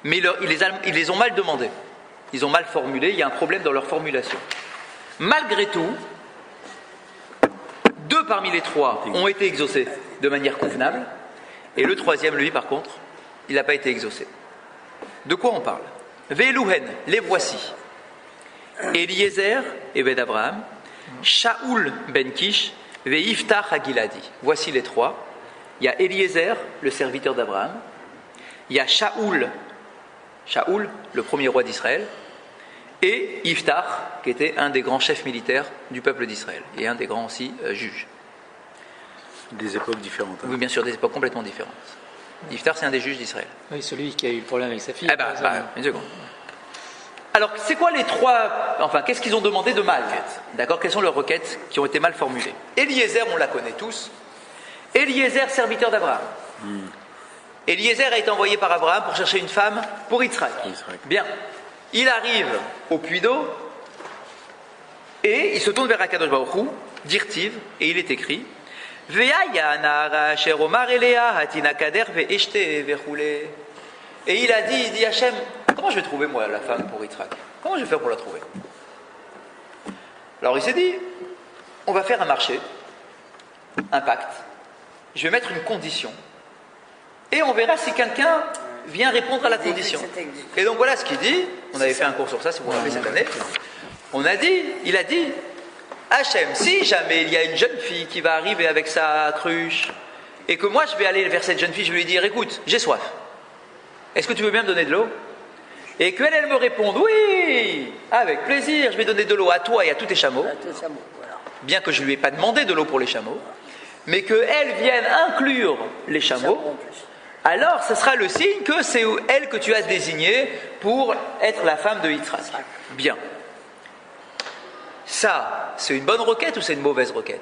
mais ils les ont mal demandées. Ils ont mal formulé, il y a un problème dans leur formulation. Malgré tout, 2 parmi les 3 ont été exaucés de manière convenable, et le 3e, lui, par contre, il n'a pas été exaucé. De quoi on parle? Ve'eluhen, les voici. Eliezer et Ben Abraham, Shaoul ben Kish, Ve'iftach Hagiladi. Voici les 3. Il y a Eliezer, le serviteur d'Abraham. Il y a Shaoul, le premier roi d'Israël. Et Iftach, qui était un des grands chefs militaires du peuple d'Israël. Et un des grands aussi juges. Des époques différentes. Oui, bien sûr, des époques complètement différentes. Iftach, c'est un des juges d'Israël. Oui, celui qui a eu le problème avec sa fille. Une seconde. Alors, c'est quoi les 3... Enfin, qu'est-ce qu'ils ont demandé de mal? D'accord? Quelles sont leurs requêtes qui ont été mal formulées? Eliezer, on la connaît tous. Eliezer, serviteur d'Abraham. Eliezer a été envoyé par Abraham pour chercher une femme pour Yitzhak. Bien. Il arrive au puits d'eau et il se tourne vers Akadosh Baruch Hu, dirtiv, et il est écrit et il a dit Hachem, comment je vais trouver moi la femme pour Yitzhak? Comment je vais faire pour la trouver? Alors il s'est dit, on va faire un marché, un pacte, je vais mettre une condition, et on verra si quelqu'un vient répondre à la condition. Et donc voilà ce qu'il dit, on avait fait un cours sur ça, si vous vous rappelez cette année, il a dit, Hachem, si jamais il y a une jeune fille qui va arriver avec sa cruche, et que moi je vais aller vers cette jeune fille, je vais lui dire, écoute, j'ai soif, est-ce que tu veux bien me donner de l'eau? Et qu'elle, elle me réponde, oui, avec plaisir, je vais donner de l'eau à toi et à tous tes chameaux, bien que je ne lui ai pas demandé de l'eau pour les chameaux, mais qu'elle vienne inclure les chameaux, alors ce sera le signe que c'est elle que tu as désignée pour être la femme de Yitzhak. Bien. Ça, c'est une bonne requête ou c'est une mauvaise requête?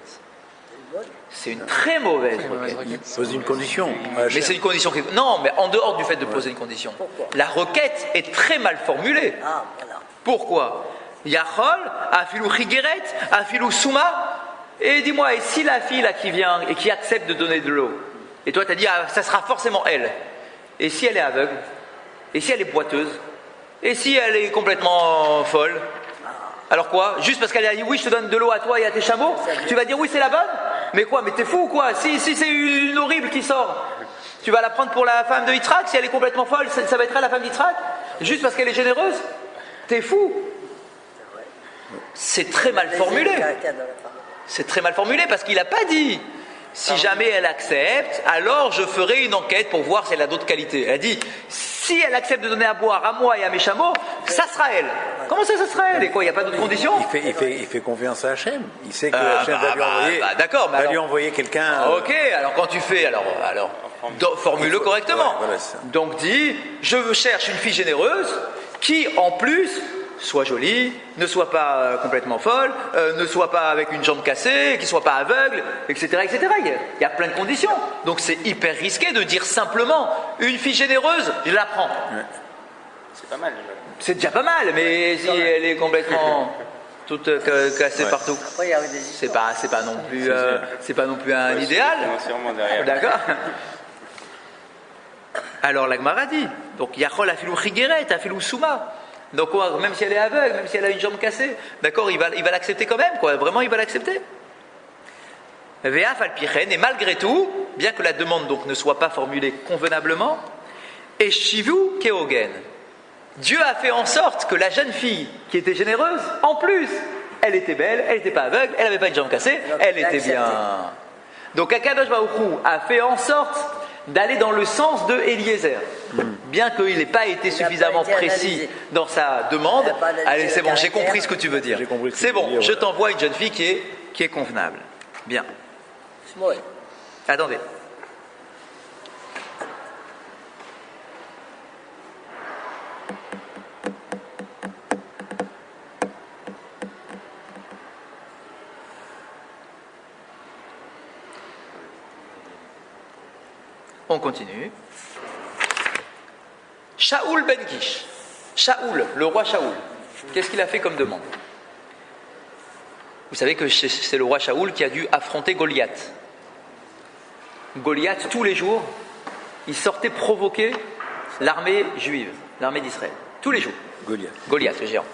C'est une très mauvaise requête. Pose une condition. Mais c'est une condition qui... Non, mais en dehors du fait de poser une condition. La requête est très mal formulée. Pourquoi? Yachol, afilou chigeret, afilou souma. Et dis-moi, et si la fille là qui vient et qui accepte de donner de l'eau, et toi tu as dit, ça sera forcément elle. Et si elle est aveugle? Et si elle est boiteuse? Et si elle est complètement folle? Alors quoi? Juste parce qu'elle a dit oui, je te donne de l'eau à toi et à tes chameaux, tu vas dire oui, c'est la bonne? Mais quoi? Mais t'es fou ou quoi? Si c'est une horrible qui sort, tu vas la prendre pour la femme de Yitzhak? Si elle est complètement folle, ça va être elle la femme d'Yitzhak? Juste parce qu'elle est généreuse? T'es fou? C'est très mal formulé. C'est très mal formulé parce qu'il n'a pas dit si jamais elle accepte, alors je ferai une enquête pour voir si elle a d'autres qualités. Elle a dit si elle accepte de donner à boire à moi et à mes chameaux, ça sera elle. Comment ça sera elle? Et quoi, il n'y a pas d'autres conditions? Il fait confiance à Hachem. Il sait que Hachem va lui envoyer, d'accord, va lui envoyer quelqu'un. Ok, alors quand tu fais, alors formule-le correctement. Voilà, donc dis, je cherche une fille généreuse qui en plus soit jolie, ne soit pas complètement folle, ne soit pas avec une jambe cassée, qui soit pas aveugle, etc., etc. Il y a plein de conditions. Donc c'est hyper risqué de dire simplement une fille généreuse, je la prends. Ouais. C'est pas mal. C'est déjà pas mal, mais si elle est complètement toute cassée partout, c'est pas non plus un idéal. D'accord. Alors la Gemara dit, donc Yachol afilou chigeret, afilou souma. Donc même si elle est aveugle, même si elle a une jambe cassée, d'accord, il va l'accepter quand même, quoi. Vraiment, il va l'accepter. Ve'af al-pichen, et malgré tout, bien que la demande donc ne soit pas formulée convenablement, et shivu keogen. Dieu a fait en sorte que la jeune fille qui était généreuse, en plus, elle était belle, elle n'était pas aveugle, elle n'avait pas une jambe cassée, elle était bien. Donc Akadosh Baruch Hu a fait en sorte d'aller dans le sens de Eliezer. bien qu'il n'ait pas été suffisamment été précis analysé. dans sa demande. Il n'a pas analysé Allez, c'est le bon, j'ai caractère. compris ce que tu veux dire. J'ai compris ce que C'est tu veux bon, dire, je ouais. t'envoie une jeune fille qui est convenable. Bien. Shmuel. Attendez. On continue. Shaoul ben Kish. Shaoul, le roi Shaoul. Qu'est-ce qu'il a fait comme demande? Vous savez que c'est le roi Shaoul qui a dû affronter Goliath. Goliath, tous les jours, il sortait provoquer l'armée juive, l'armée d'Israël. Tous les jours. Goliath, le géant.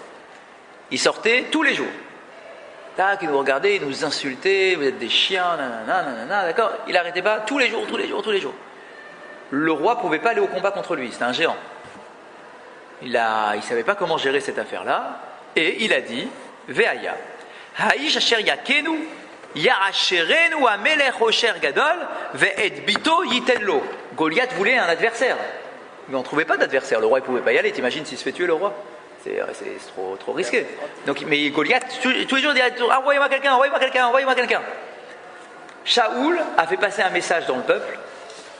Il sortait tous les jours. Tac, il nous regardait, il nous insultait, vous êtes des chiens, nanana, nanana, d'accord? Il n'arrêtait pas, tous les jours, tous les jours, tous les jours. Le roi ne pouvait pas aller au combat contre lui, c'était un géant. Il ne savait pas comment gérer cette affaire-là, et il a dit, Veaya, Haïsh asher yakenu, yarasherenu amelech osher gadol, ve'et bito yitenlo. Goliath voulait un adversaire, mais on ne trouvait pas d'adversaire, le roi ne pouvait pas y aller, t'imagines s'il se fait tuer le roi? C'est trop risqué. Donc, mais Goliath, tous les jours, il dit, envoyez-moi quelqu'un, envoyez-moi quelqu'un, envoyez-moi quelqu'un. Shaoul a fait passer un message dans le peuple,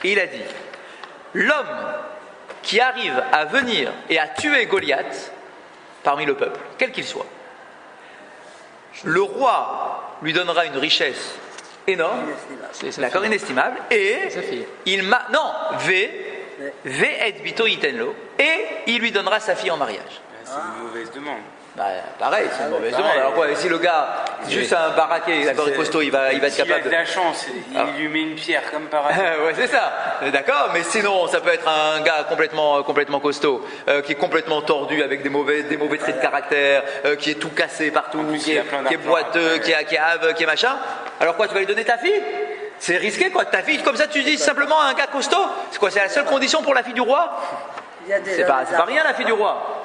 et il a dit, l'homme qui arrive à venir et à tuer Goliath parmi le peuple, quel qu'il soit, le roi lui donnera une richesse énorme, d'accord, inestimable, et il m'a non, et il lui donnera sa fille en mariage. C'est une mauvaise demande. Bah, pareil, c'est une mauvaise demande. Alors quoi, si le gars, juste un baraquet, d'accord, costaud, il va être S'il a capable de la chance, il lui met une pierre comme par hasard. ouais, c'est ça, d'accord, mais sinon, ça peut être un gars complètement costaud, qui est complètement tordu avec des mauvais traits de caractère, qui est tout cassé partout, plus, qui il est a plein boiteux, d'argent. qui est machin. Alors quoi, tu vas lui donner ta fille? C'est risqué quoi, ta fille, comme ça tu dis simplement à un gars costaud? C'est quoi, c'est la seule condition pour la fille du roi? C'est pas rien la fille du roi.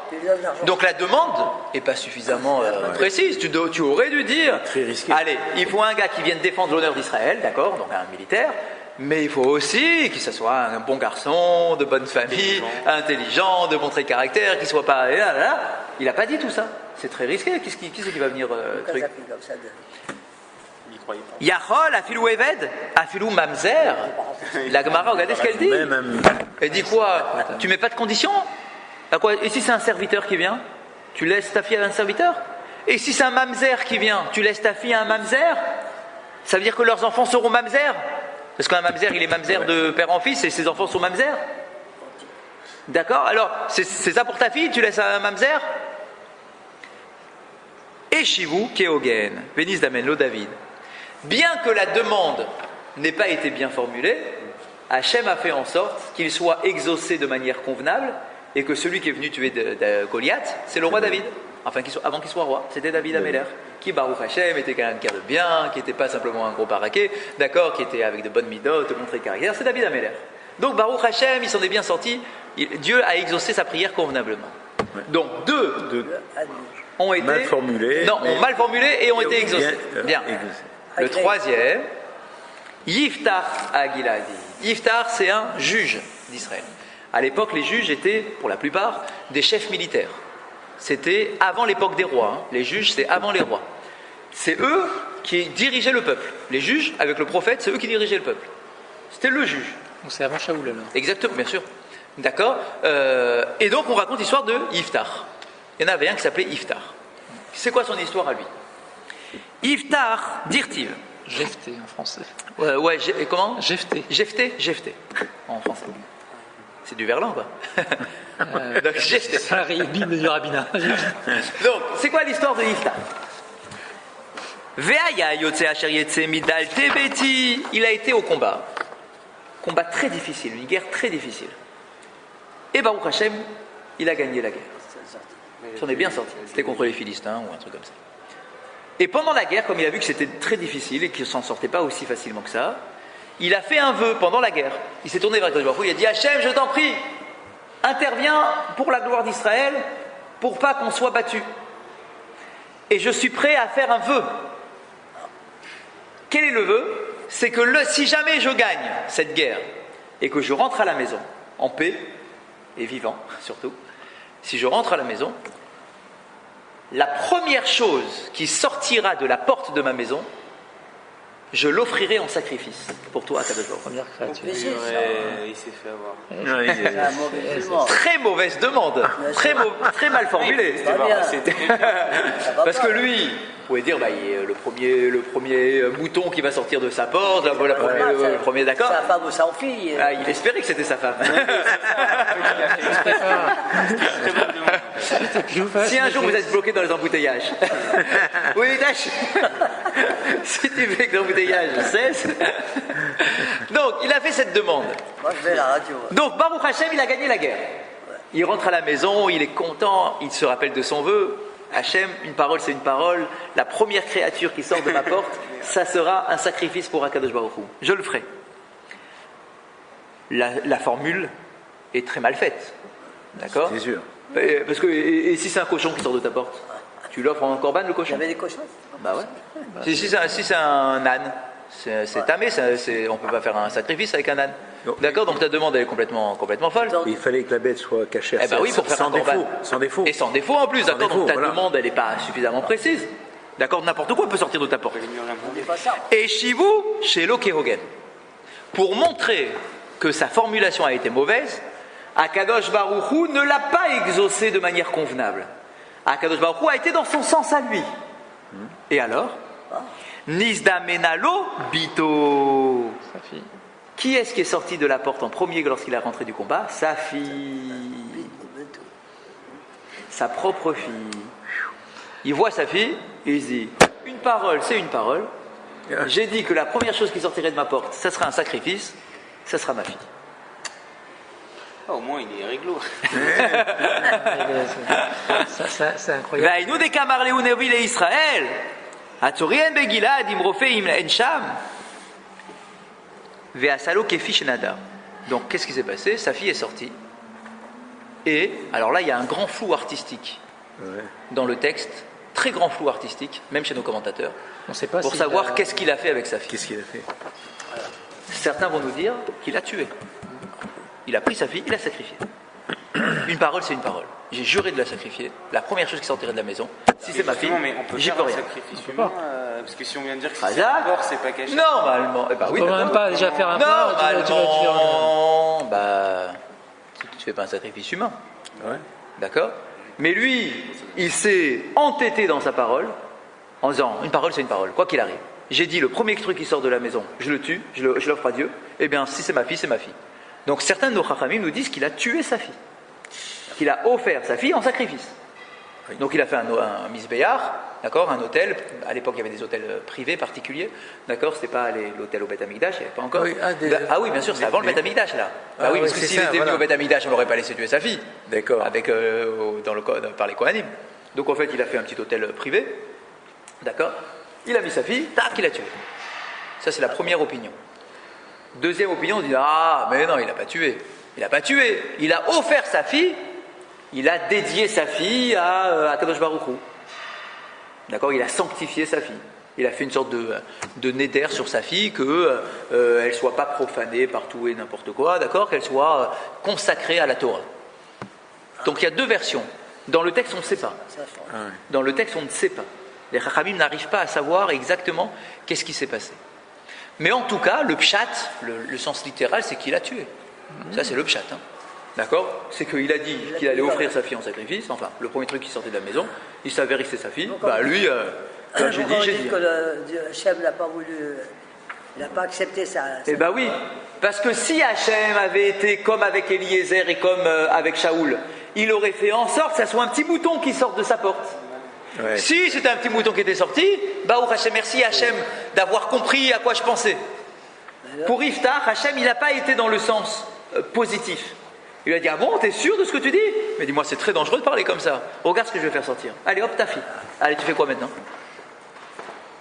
Donc la demande n'est pas suffisamment précise. Tu aurais dû dire, très risqué. Allez, il faut un gars qui vienne défendre l'honneur d'Israël, d'accord, donc un militaire, mais il faut aussi qu'il soit un bon garçon, de bonne famille, intelligent, de bon trait de caractère, qu'il soit pas... Il n'a pas dit tout ça. C'est très risqué. Qui c'est qui va venir truc? Il n'y croyait pas. Yachol, afilou Eved, afilou Mamzer. La Gemara, regardez ce qu'elle dit. Elle dit quoi? Tu mets pas de condition? À quoi? Et si c'est un serviteur qui vient, tu laisses ta fille à un serviteur? Et si c'est un mamzer qui vient, tu laisses ta fille à un mamzer? Ça veut dire que leurs enfants seront mamzer? Parce qu'un mamzer, il est mamzer de père en fils et ses enfants sont mamzer? D'accord? Alors, c'est ça pour ta fille? Tu laisses à un mamzer? Et Shivu, Keogen, Vénis d'Amenlo David. Bien que la demande n'ait pas été bien formulée, Hachem a fait en sorte qu'il soit exaucé de manière convenable et que celui qui est venu tuer Goliath, c'est le roi David. Enfin, avant qu'il soit roi, c'était David Améler, qui, Baruch Hachem, était quelqu'un de bien, qui n'était pas simplement un gros baraquet, d'accord, qui était avec de bonnes midotes, de bon trait de caractère, c'est David Améler. Donc, Baruch Hachem, il s'en est bien sorti, Dieu a exaucé sa prière convenablement. Donc, deux ont été mal formulés. Non, ont mal formulé et ont été exaucés. Bien. Le troisième, Yiftar Agiladi. Yiftar, c'est un juge d'Israël. À l'époque, les juges étaient, pour la plupart, des chefs militaires. C'était avant l'époque des rois. Hein. Les juges, c'est avant les rois. C'est eux qui dirigeaient le peuple. Les juges, avec le prophète, c'est eux qui dirigeaient le peuple. C'était le juge. Donc c'est avant Shaoul alors. Exactement, bien sûr. D'accord. Et donc, on raconte l'histoire de Yiftar. Il y en avait un qui s'appelait Yiftar. C'est quoi son histoire à lui? Yiftar, dirtiv. Jephté en français. Comment? Jephté. Jephté, en français. C'est du verlan, quoi. Donc, Jephté. C'est la Bible du rabbinat. Donc, c'est quoi l'histoire de Yiftar? Veaya yotse asher yetse midal tebeti. Il a été au combat. Combat très difficile, une guerre très difficile. Et Baruch Hashem, il a gagné la guerre. Il s'en est bien sorti. C'était contre les Philistins ou un truc comme ça. Et pendant la guerre, comme il a vu que c'était très difficile et qu'il ne s'en sortait pas aussi facilement que ça, il a fait un vœu pendant la guerre. Il s'est tourné vers Akadosh Baruch Hu, il a dit Hachem, je t'en prie, interviens pour la gloire d'Israël, pour pas qu'on soit battu. Et je suis prêt à faire un vœu. Quel est le vœu? C'est que si jamais je gagne cette guerre et que je rentre à la maison en paix, et vivant surtout, si je rentre à la maison, la première chose qui sortira de la porte de ma maison, je l'offrirai en sacrifice pour toi, Akadosh Baruch Hu. Première créature. Mais c'est ça. Il s'est fait avoir. Ouais, C'est un mauvais musulman. Très mauvaise demande, très mal formulée. Pas bien. Ça va Parce pas. que lui, vous pouvez dire, bah, il est le premier mouton qui va sortir de sa porte, le premier, d'accord. Sa femme ou sa fille. Ah, il espérait que c'était sa femme. Si un jour vous êtes bloqué dans les embouteillages, oui, Dash, si tu veux que l'embouteillage cesse. Donc, il a fait cette demande. Moi, je vais à la radio. Donc, Baruch Hashem, il a gagné la guerre. Il rentre à la maison, il est content, il se rappelle de son vœu. Hachem, une parole, c'est une parole. La première créature qui sort de ma porte, ça sera un sacrifice pour Akadosh Baruch Hu. Je le ferai. La formule est très mal faite. D'accord? C'est sûr. Parce que, et si c'est un cochon qui sort de ta porte, tu l'offres en corban le Il y cochon? avait des cochons. Bah ouais. Si c'est un âne, c'est tamé, on ne peut pas faire un sacrifice avec un âne. Non. D'accord? Donc ta demande elle est complètement folle. Il fallait que la bête soit cachée Eh ben oui, pour faire sans un corban. défaut. Sans défaut. Et sans défaut en plus, Sans d'accord? défaut, Donc ta voilà. demande elle n'est pas suffisamment précise. D'accord? N'importe quoi peut sortir de ta porte. On dit pas ça. Et Shivu chez Lokehogen. Pour montrer que sa formulation a été mauvaise, Akadosh Baruch Hu ne l'a pas exaucé de manière convenable. Akadosh Baruch Hu a été dans son sens à lui. Et alors? Nizda Menalo Bito. Sa fille. Qui est-ce qui est sorti de la porte en premier lorsqu'il est rentré du combat? Sa fille. Sa propre fille. Il voit sa fille et il se dit, une parole, c'est une parole. J'ai dit que la première chose qui sortirait de ma porte, ça sera un sacrifice, ça sera ma fille. Ah, au moins, il est réglo. C'est incroyable. Vaïnou de Kamar Leounéville et Israël. Atorien Begilad, Imrofeim Encham. Veasalo Kefi Shenada. Donc, qu'est-ce qui s'est passé? Sa fille est sortie. Et, alors là, il y a un grand flou artistique Ouais. dans le texte, très grand flou artistique, même chez nos commentateurs, On sait pas pour s'il savoir a- qu'est-ce qu'il a fait avec sa fille. Qu'est-ce qu'il a fait? Certains vont nous dire qu'il a tué. Il a pris sa fille, il l'a sacrifiée. Une parole, c'est une parole. J'ai juré de la sacrifier. La première chose qui sortirait de la maison, si c'est ma fille, Justement, mais on peut j'y faire peux un rien. sacrifice humain, parce que si on vient de dire que si c'est Razak, un porc, c'est pas caché. normalement, eh ben oui, On peut d'accord. même pas déjà faire un pas. Normalement, bah, tu fais pas un sacrifice humain, Ouais. d'accord? Mais lui, il s'est entêté dans sa parole en disant une parole, c'est une parole, quoi qu'il arrive. J'ai dit le premier truc qui sort de la maison, je le tue, je l'offre à Dieu. Eh bien, si c'est ma fille, c'est ma fille. Donc certains de nos chachamim nous disent qu'il a tué sa fille, qu'il a offert sa fille en sacrifice. Donc il a fait un misbéar, d'accord, un hôtel. À l'époque, il y avait des hôtels privés particuliers, d'accord. C'était pas l'hôtel au Beth Amikdash, il n'y avait pas encore. Oui, Ah oui, bien sûr, c'est avant le Beth Amikdash là. Ah oui, oui, parce que c'est s'il ça, était venu voilà. au Beth Amikdash, on l'aurait pas laissé tuer sa fille. D'accord. Avec par les Kohanim. Donc en fait, il a fait un petit hôtel privé, d'accord. Il a mis sa fille, tac, il a tué. Ça c'est la première opinion. Deuxième opinion, on dit ah mais non, il n'a pas tué. Il n'a pas tué. Il a offert sa fille. Il a dédié sa fille à Kadosh Baruch Hu. D'accord. Il a sanctifié sa fille. Il a fait une sorte de néder sur sa fille que elle soit pas profanée par tout et n'importe quoi. D'accord. Qu'elle soit consacrée à la Torah. Donc il y a deux versions. Dans le texte, on ne sait pas. Dans le texte, on ne sait pas. Les Chachamim n'arrivent pas à savoir exactement qu'est-ce qui s'est passé. Mais en tout cas, le pshat, le sens littéral, c'est qu'il a tué. Ça, c'est le pshat. Hein. D'accord? C'est qu'il a dit qu'il allait offrir sa fille en sacrifice. Enfin, le premier truc qui sortait de la maison, il s'avérait que c'est sa fille. Bah lui, j'ai dit, j'ai dit. que Hachem n'a pas voulu, il n'a pas accepté ça. Eh ben oui, parce que si Hachem avait été comme avec Eliezer et comme avec Shaoul, il aurait fait en sorte que ça soit un petit mouton qui sorte de sa porte. Ouais. Si c'était un petit mouton qui était sorti, Baruch Hachem, merci Hachem d'avoir compris à quoi je pensais. Pour Iftar, Hachem, il n'a pas été dans le sens positif. Il lui a dit, ah bon, t'es sûr de ce que tu dis? Mais dis-moi, c'est très dangereux de parler comme ça. Regarde ce que je vais faire sortir. Allez, hop, ta fille. Allez, tu fais quoi maintenant?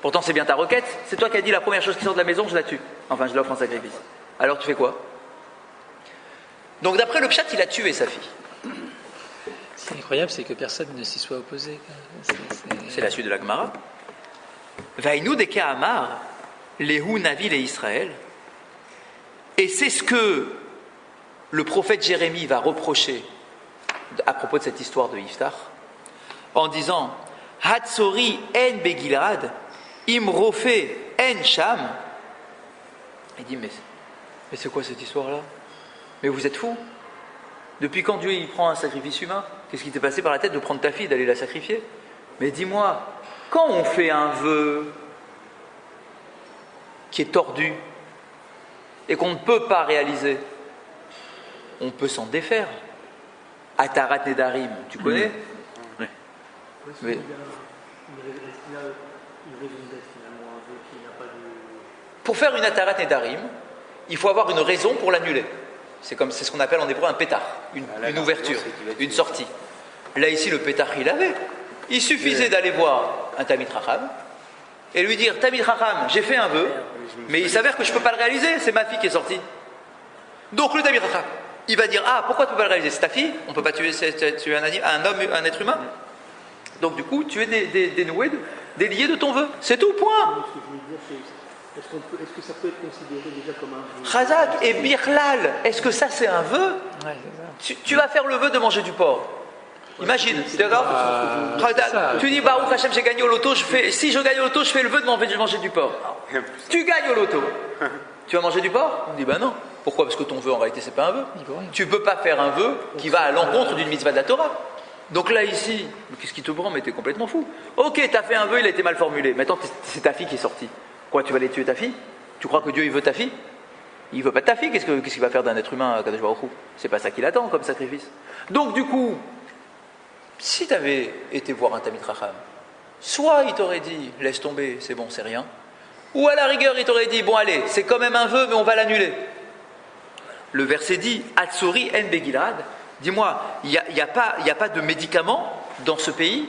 Pourtant, c'est bien ta requête. C'est toi qui as dit la première chose qui sort de la maison, je la tue. Enfin, je l'offre en sacrifice. Alors, tu fais quoi? Donc, d'après le pshat, il a tué sa fille. Ce qui est incroyable, c'est que personne ne s'y soit opposé. C'est la suite de la Gemara. Vaïnou de Kahamar, Lehu Navi et Israël. Et c'est ce que le prophète Jérémie va reprocher à propos de cette histoire de Iftar en disant Hatsori en Begilad, Imrofe en Sham. Il dit mais c'est quoi cette histoire-là? Mais vous êtes fous? Depuis quand Dieu il prend un sacrifice humain? Qu'est-ce qui t'est passé par la tête de prendre ta fille, d'aller la sacrifier? Mais dis-moi, quand on fait un vœu qui est tordu et qu'on ne peut pas réaliser, on peut s'en défaire. Atarat Nedarim, tu connais? Oui. Mais- Pour faire une Atarat Nedarim, il faut avoir une raison pour l'annuler. C'est ce qu'on appelle en hébreu un pétard, une ouverture, une sortie. Là ici, le pétard, il avait. Il suffisait d'aller voir un Tamid Chacham et lui dire Tamid Chacham, j'ai fait un vœu, mais il s'avère que je ne peux pas le réaliser, c'est ma fille qui est sortie. Donc le Tamid Chacham, il va dire ah, pourquoi tu ne peux pas le réaliser? C'est ta fille, on ne peut pas tuer un homme, un être humain. Donc du coup, tu es dénoué, délié de ton vœu. C'est tout, point. Est-ce que ça peut être considéré déjà comme un vœu? Chazak et Birlal, est-ce que ça c'est un vœu? Ouais, c'est ça. Tu vas faire le vœu de manger du porc. Imagine, c'est d'accord? ça. Tu dis Baruch Hashem, j'ai gagné au loto, si je gagne au loto, je fais le vœu de manger du porc. Tu gagnes au loto. Tu vas manger du porc? On dit ben non. Pourquoi? Parce que ton vœu en réalité c'est pas un vœu. Tu peux pas faire un vœu qui va à l'encontre d'une mitzvah de la Torah. Donc là ici, qu'est-ce qui te prend? Mais t'es complètement fou. Ok, t'as fait un vœu, il a été mal formulé. Maintenant c'est ta fille qui est sortie. Quoi, tu vas aller tuer ta fille? Tu crois que Dieu il veut ta fille? Il veut pas de ta fille. Qu'est-ce qu'il va faire d'un être humain, Kadosh Baruch Hu? C'est pas ça qu'il attend comme sacrifice. Donc du coup, si tu avais été voir un Tamid Chacham, soit il t'aurait dit laisse tomber, c'est bon, c'est rien, ou à la rigueur il t'aurait dit bon allez, c'est quand même un vœu, mais on va l'annuler. Le verset dit Hatsori en Begilad. Dis-moi, il n'y a pas de médicament dans ce pays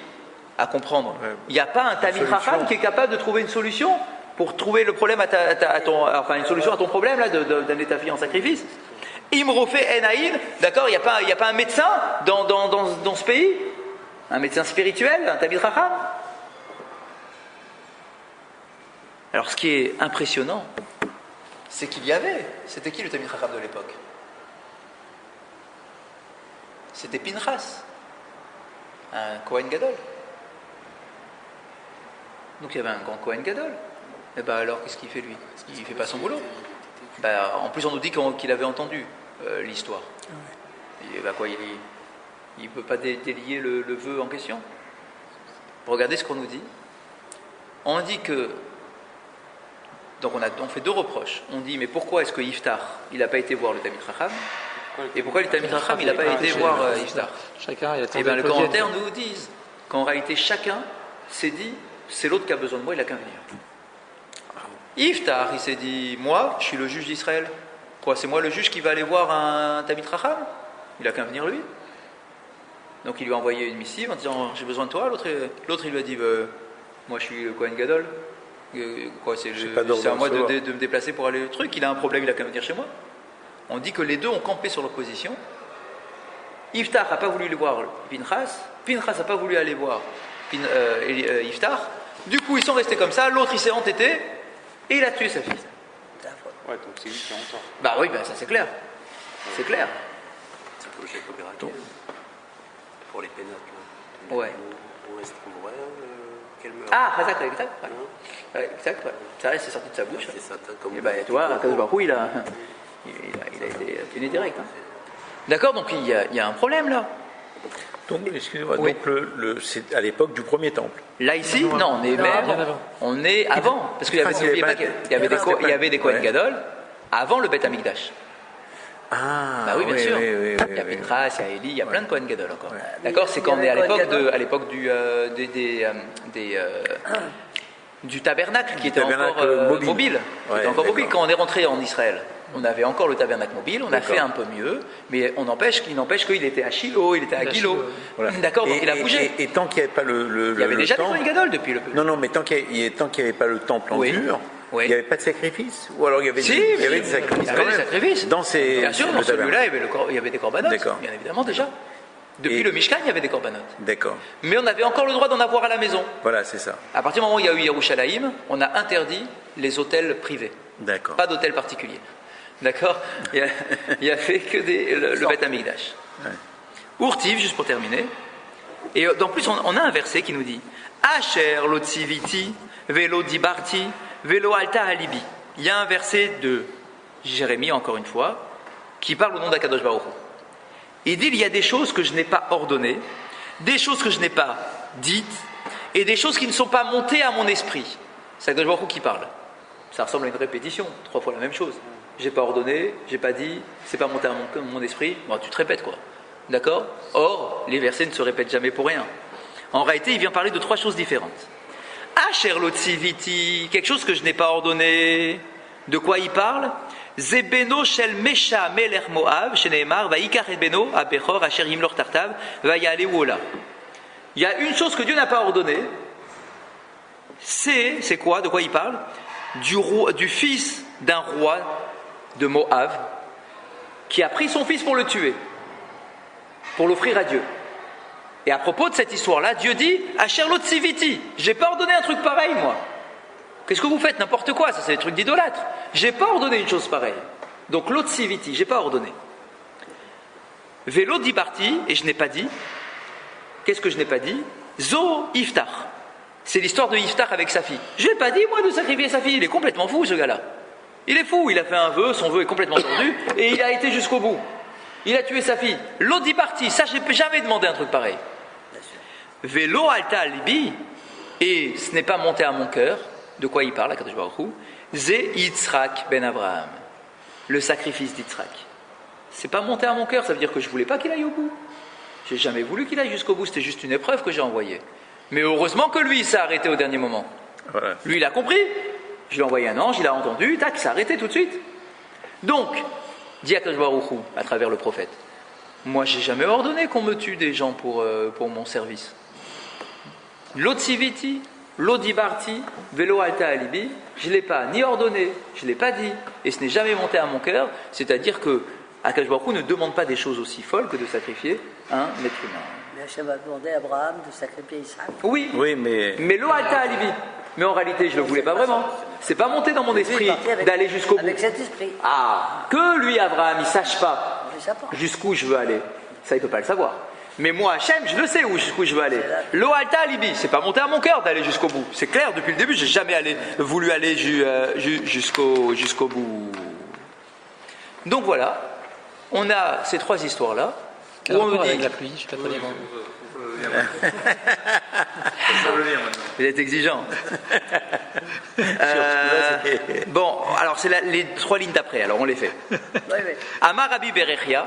à comprendre. Il n'y a pas un Tamid Chacham qui est capable de trouver une solution pour trouver le problème une solution à ton problème là, d'amener ta fille en sacrifice. Imrofe en, d'accord, il n'y a pas un médecin dans ce pays, un médecin spirituel, un Tamid Chacham. Alors ce qui est impressionnant, c'est c'était qui le Tamid Chacham de l'époque? C'était Pinchas, un Kohen Gadol. Donc il y avait un grand Kohen Gadol. Et ben alors qu'est-ce qu'il fait lui? Il ne fait pas son boulot. En plus on nous dit qu'il avait entendu l'histoire. Et quoi, il ne peut pas délier le vœu en question. Regardez ce qu'on nous dit. On dit que donc on fait deux reproches. On dit mais pourquoi est-ce que Iftar il n'a pas été voir le Tamid Chacham? Et pourquoi le Tamid Chacham il n'a pas été voir Iftar? Chacun, il a Et bien le commentaire nous dit qu'en réalité chacun s'est dit c'est l'autre qui a besoin de moi, il n'a qu'à venir. Iftar il s'est dit moi je suis le juge d'Israël. Quoi, c'est moi le juge qui va aller voir un Tamid Chacham? Il n'a qu'à venir lui. Donc il lui a envoyé une missive en disant j'ai besoin de toi. L'autre il lui a dit moi je suis le Kohen Gadol. C'est à moi de me déplacer pour aller le truc. Il a un problème, il a qu'à venir chez moi. On dit que les deux ont campé sur leur position. Iftar n'a pas voulu aller voir Pinchas. Pinchas n'a pas voulu aller voir Iftar. Du coup, ils sont restés comme ça. L'autre, il s'est entêté et il a tué sa fille. Ouais, donc c'est lui qui est en tort. Bah oui, ça c'est clair. C'est clair. C'est comme chez Coopérative. Pour les pénates, là. Ouais. On restreint qu'elle meurt. Ah, exact. Ouais, exact, ouais. Ça reste, c'est sorti de sa bouche. C'est ça, comme Et ben, tu vois, Kadosh Baruch Hu, il a été fini direct. Hein. D'accord, donc il y a un problème là. Donc, excusez-moi, Oui. donc c'est à l'époque du premier temple. Là ici, non, on est même, bien avant. on est avant, parce qu'il y avait, Pinchas, n'oubliez pas qu'il y avait des Kohen Ouais. Gadol avant le Beth Amikdash. Ah, Bah oui, bien sûr. oui, Il y a Pinchas, il y a Élie, il y a plein de Kohen Gadol encore. Ouais. D'accord, c'est quand on Il y est à avait l'époque Kohen du tabernacle qui était tabernacle encore mobile. mobile. Qui Ouais, était encore mobile. d'accord. Quand on est rentré en Israël, on avait encore le tabernacle mobile, on a D'accord. fait un peu mieux, mais il n'empêche qu'il était à Shiloh, il était à Gilo. Voilà. D'accord, donc il a bougé. Et tant qu'il n'y avait pas Il y avait déjà des temple, Kohen Gadol depuis le. Non, mais tant qu'il n'y avait pas le temple en Oui. dur, Oui. il n'y avait pas de sacrifice? Ou alors il y avait, Si, il y avait si, des sacrifices il y avait quand des même. sacrifices. Dans ces, Bien sûr, le dans celui-là, tabernacle. il y avait des corbanotes, D'accord. bien évidemment déjà. Depuis Et- le Mishkan, il y avait des corbanotes. D'accord. Mais on avait encore le droit d'en avoir à la maison. Voilà, c'est ça. À partir du moment où il y a eu Yerushalayim, on a interdit les hôtels privés. D'accord. Pas d'hôtel particulier. D'accord, il a fait que le Beth Amikdash. Urtiv, juste pour terminer. Et en plus, on a un verset qui nous dit Asher lo tziviti, velo dibarti, velo alta alibi. Il y a un verset de Jérémie, encore une fois, qui parle au nom d'Akadosh Baruch Hu. Il dit il y a des choses que je n'ai pas ordonnées, des choses que je n'ai pas dites, et des choses qui ne sont pas montées à mon esprit. C'est Akadosh Baruch Hu qui parle. Ça ressemble à une répétition, 3 fois la même chose. J'ai pas ordonné, j'ai pas dit, c'est pas monté à mon esprit. Bon, tu te répètes quoi. D'accord ? Or, les versets ne se répètent jamais pour rien. En réalité, il vient parler de 3 choses différentes. Asher lo tziviti, quelque chose que je n'ai pas ordonné. De quoi il parle ? Zebeno shel Mesha melech Moab, sheneemar, vaikar et beno, abechor, asher yimlor tartav, vayale uola. Il y a une chose que Dieu n'a pas ordonnée. C'est quoi ? De quoi il parle ? Du fils d'un roi de Moab qui a pris son fils pour le tuer, pour l'offrir à Dieu. Et à propos de cette histoire-là, Dieu dit Asher lo tziviti, j'ai pas ordonné un truc pareil, moi. Qu'est-ce que vous faites ? N'importe quoi, ça c'est des trucs d'idolâtres. J'ai pas ordonné une chose pareille. Donc lo tziviti, j'ai pas ordonné. Velo dibarti, et je n'ai pas dit. Qu'est-ce que je n'ai pas dit ? Zo Iftar. C'est l'histoire de Iftar avec sa fille. Je n'ai pas dit, moi, de sacrifier sa fille. Il est complètement fou, ce gars-là. Il est fou. Il a fait un vœu, son vœu est complètement tordu, et il a été jusqu'au bout. Il a tué sa fille. L'autre parti, ça, je n'ai jamais demandé un truc pareil. Velo alta alibi, et ce n'est pas monté à mon cœur. De quoi il parle, Akadosh Baruch Hu ? Ze Yitzhak ben Abraham. Le sacrifice d'Yitzhak. C'est pas monté à mon cœur, ça veut dire que je voulais pas qu'il aille au bout. J'ai jamais voulu qu'il aille jusqu'au bout, c'était juste une épreuve que j'ai envoyée. Mais heureusement que lui, il s'est arrêté au dernier moment. Voilà. Lui, il a compris. Je lui ai envoyé un ange, il a entendu, tac, il s'est arrêté tout de suite. Donc, dit Akadosh Baruch Hu, à travers le prophète, moi, j'ai jamais ordonné qu'on me tue des gens pour mon service. L'otsiviti, l'odibarti, velo alta alibi, je ne l'ai pas ni ordonné, je ne l'ai pas dit, et ce n'est jamais monté à mon cœur, c'est-à-dire que Akadosh Baruch Hu ne demande pas des choses aussi folles que de sacrifier un être humain. Mais Hachem a demandé à Abraham de sacrifier Isaac. Oui, mais lo alta alibi. Mais en réalité, je ne le voulais pas vraiment. C'est pas monté dans mon esprit d'aller jusqu'au bout. Avec cet esprit. Ah, que lui, Abraham, il ne sache pas Je sais pas. jusqu'où je veux aller. Ça, il ne peut pas le savoir. Mais moi, Hachem, je le sais jusqu'où je veux aller. Lo alta alibi, c'est pas monté à mon cœur d'aller jusqu'au bout. C'est clair, depuis le début, j'ai jamais voulu aller jusqu'au bout. Donc voilà, on a ces 3 histoires-là. Quel rapport avec la pluie ? Je ne sais pas très bien. Vous êtes exigeant. Bon, alors c'est les 3 lignes d'après, alors on les fait. Oui, oui. Amar Rabbi Berechia,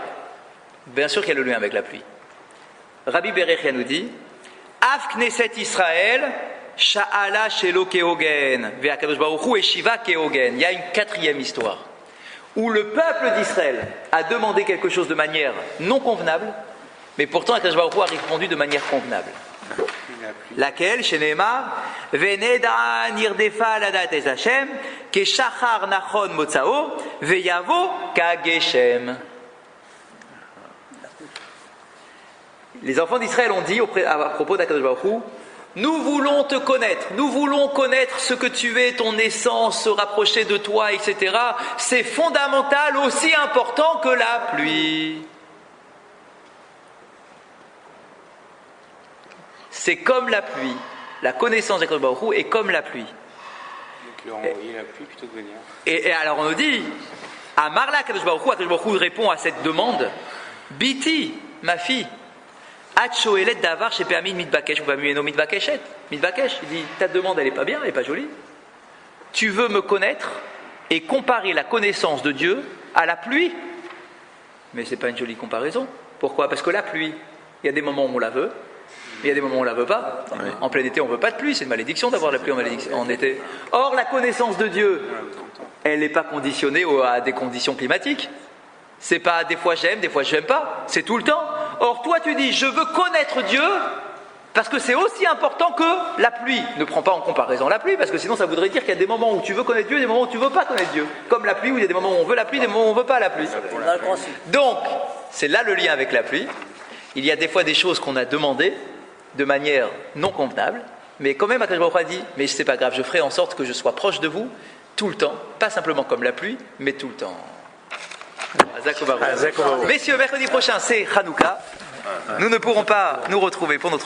bien sûr qu'il y a le lien avec la pluie. Rabbi Berechia nous dit Af Knesset Israël, Sha'ala Shelo Keogen, Ve'akadosh Baruch Hu Eshiva Keogen. Il y a une 4e histoire où le peuple d'Israël a demandé quelque chose de manière non convenable, mais pourtant Akadosh Baruch Hu a répondu de manière convenable. Laquelle, chez Neymar, Veneda nirdefa ladat es Hashem, ke shachar nachon motzao, veyavo kageshem. Les enfants d'Israël ont dit à propos d'Akadosh Baruch Hu, nous voulons te connaître, nous voulons connaître ce que tu es, ton essence, se rapprocher de toi, etc. C'est fondamental, aussi important que la pluie. C'est comme la pluie. La connaissance d'Akadosh Baruch Hu est comme la pluie. Donc il leur a envoyé la pluie plutôt que venir. Et alors on nous dit, à Marla Akadosh Baruch Hu répond à cette demande, Biti, ma fille, Atchoelet davar chez Permin mitbakesh ou Bamueno mitbakeshet. Mitbakesh, il dit, ta demande elle n'est pas bien, elle n'est pas jolie. Tu veux me connaître et comparer la connaissance de Dieu à la pluie. Mais ce n'est pas une jolie comparaison. Pourquoi ? Parce que la pluie, il y a des moments où on la veut, il y a des moments où on ne la veut pas. Oui. En plein été, on ne veut pas de pluie, c'est une malédiction d'avoir la pluie en été. Or, la connaissance de Dieu, elle n'est pas conditionnée à des conditions climatiques. C'est pas des fois j'aime, des fois je n'aime pas, c'est tout le temps. Or, toi, tu dis, je veux connaître Dieu, parce que c'est aussi important que la pluie. Ne prends pas en comparaison la pluie, parce que sinon ça voudrait dire qu'il y a des moments où tu veux connaître Dieu et des moments où tu ne veux pas connaître Dieu. Comme la pluie, où il y a des moments où on veut la pluie, des moments où on ne veut pas la pluie. Donc, c'est là le lien avec la pluie. Il y a des fois des choses qu'on a demandées de manière non convenable, mais quand même, Akadosh Baruch Hu a dit, mais c'est pas grave, je ferai en sorte que je sois proche de vous tout le temps, pas simplement comme la pluie, mais tout le temps. Hazak Ubaruch. Hazak Ubaruch. Messieurs, mercredi prochain, c'est Hanouka. Nous ne pourrons pas nous retrouver pour notre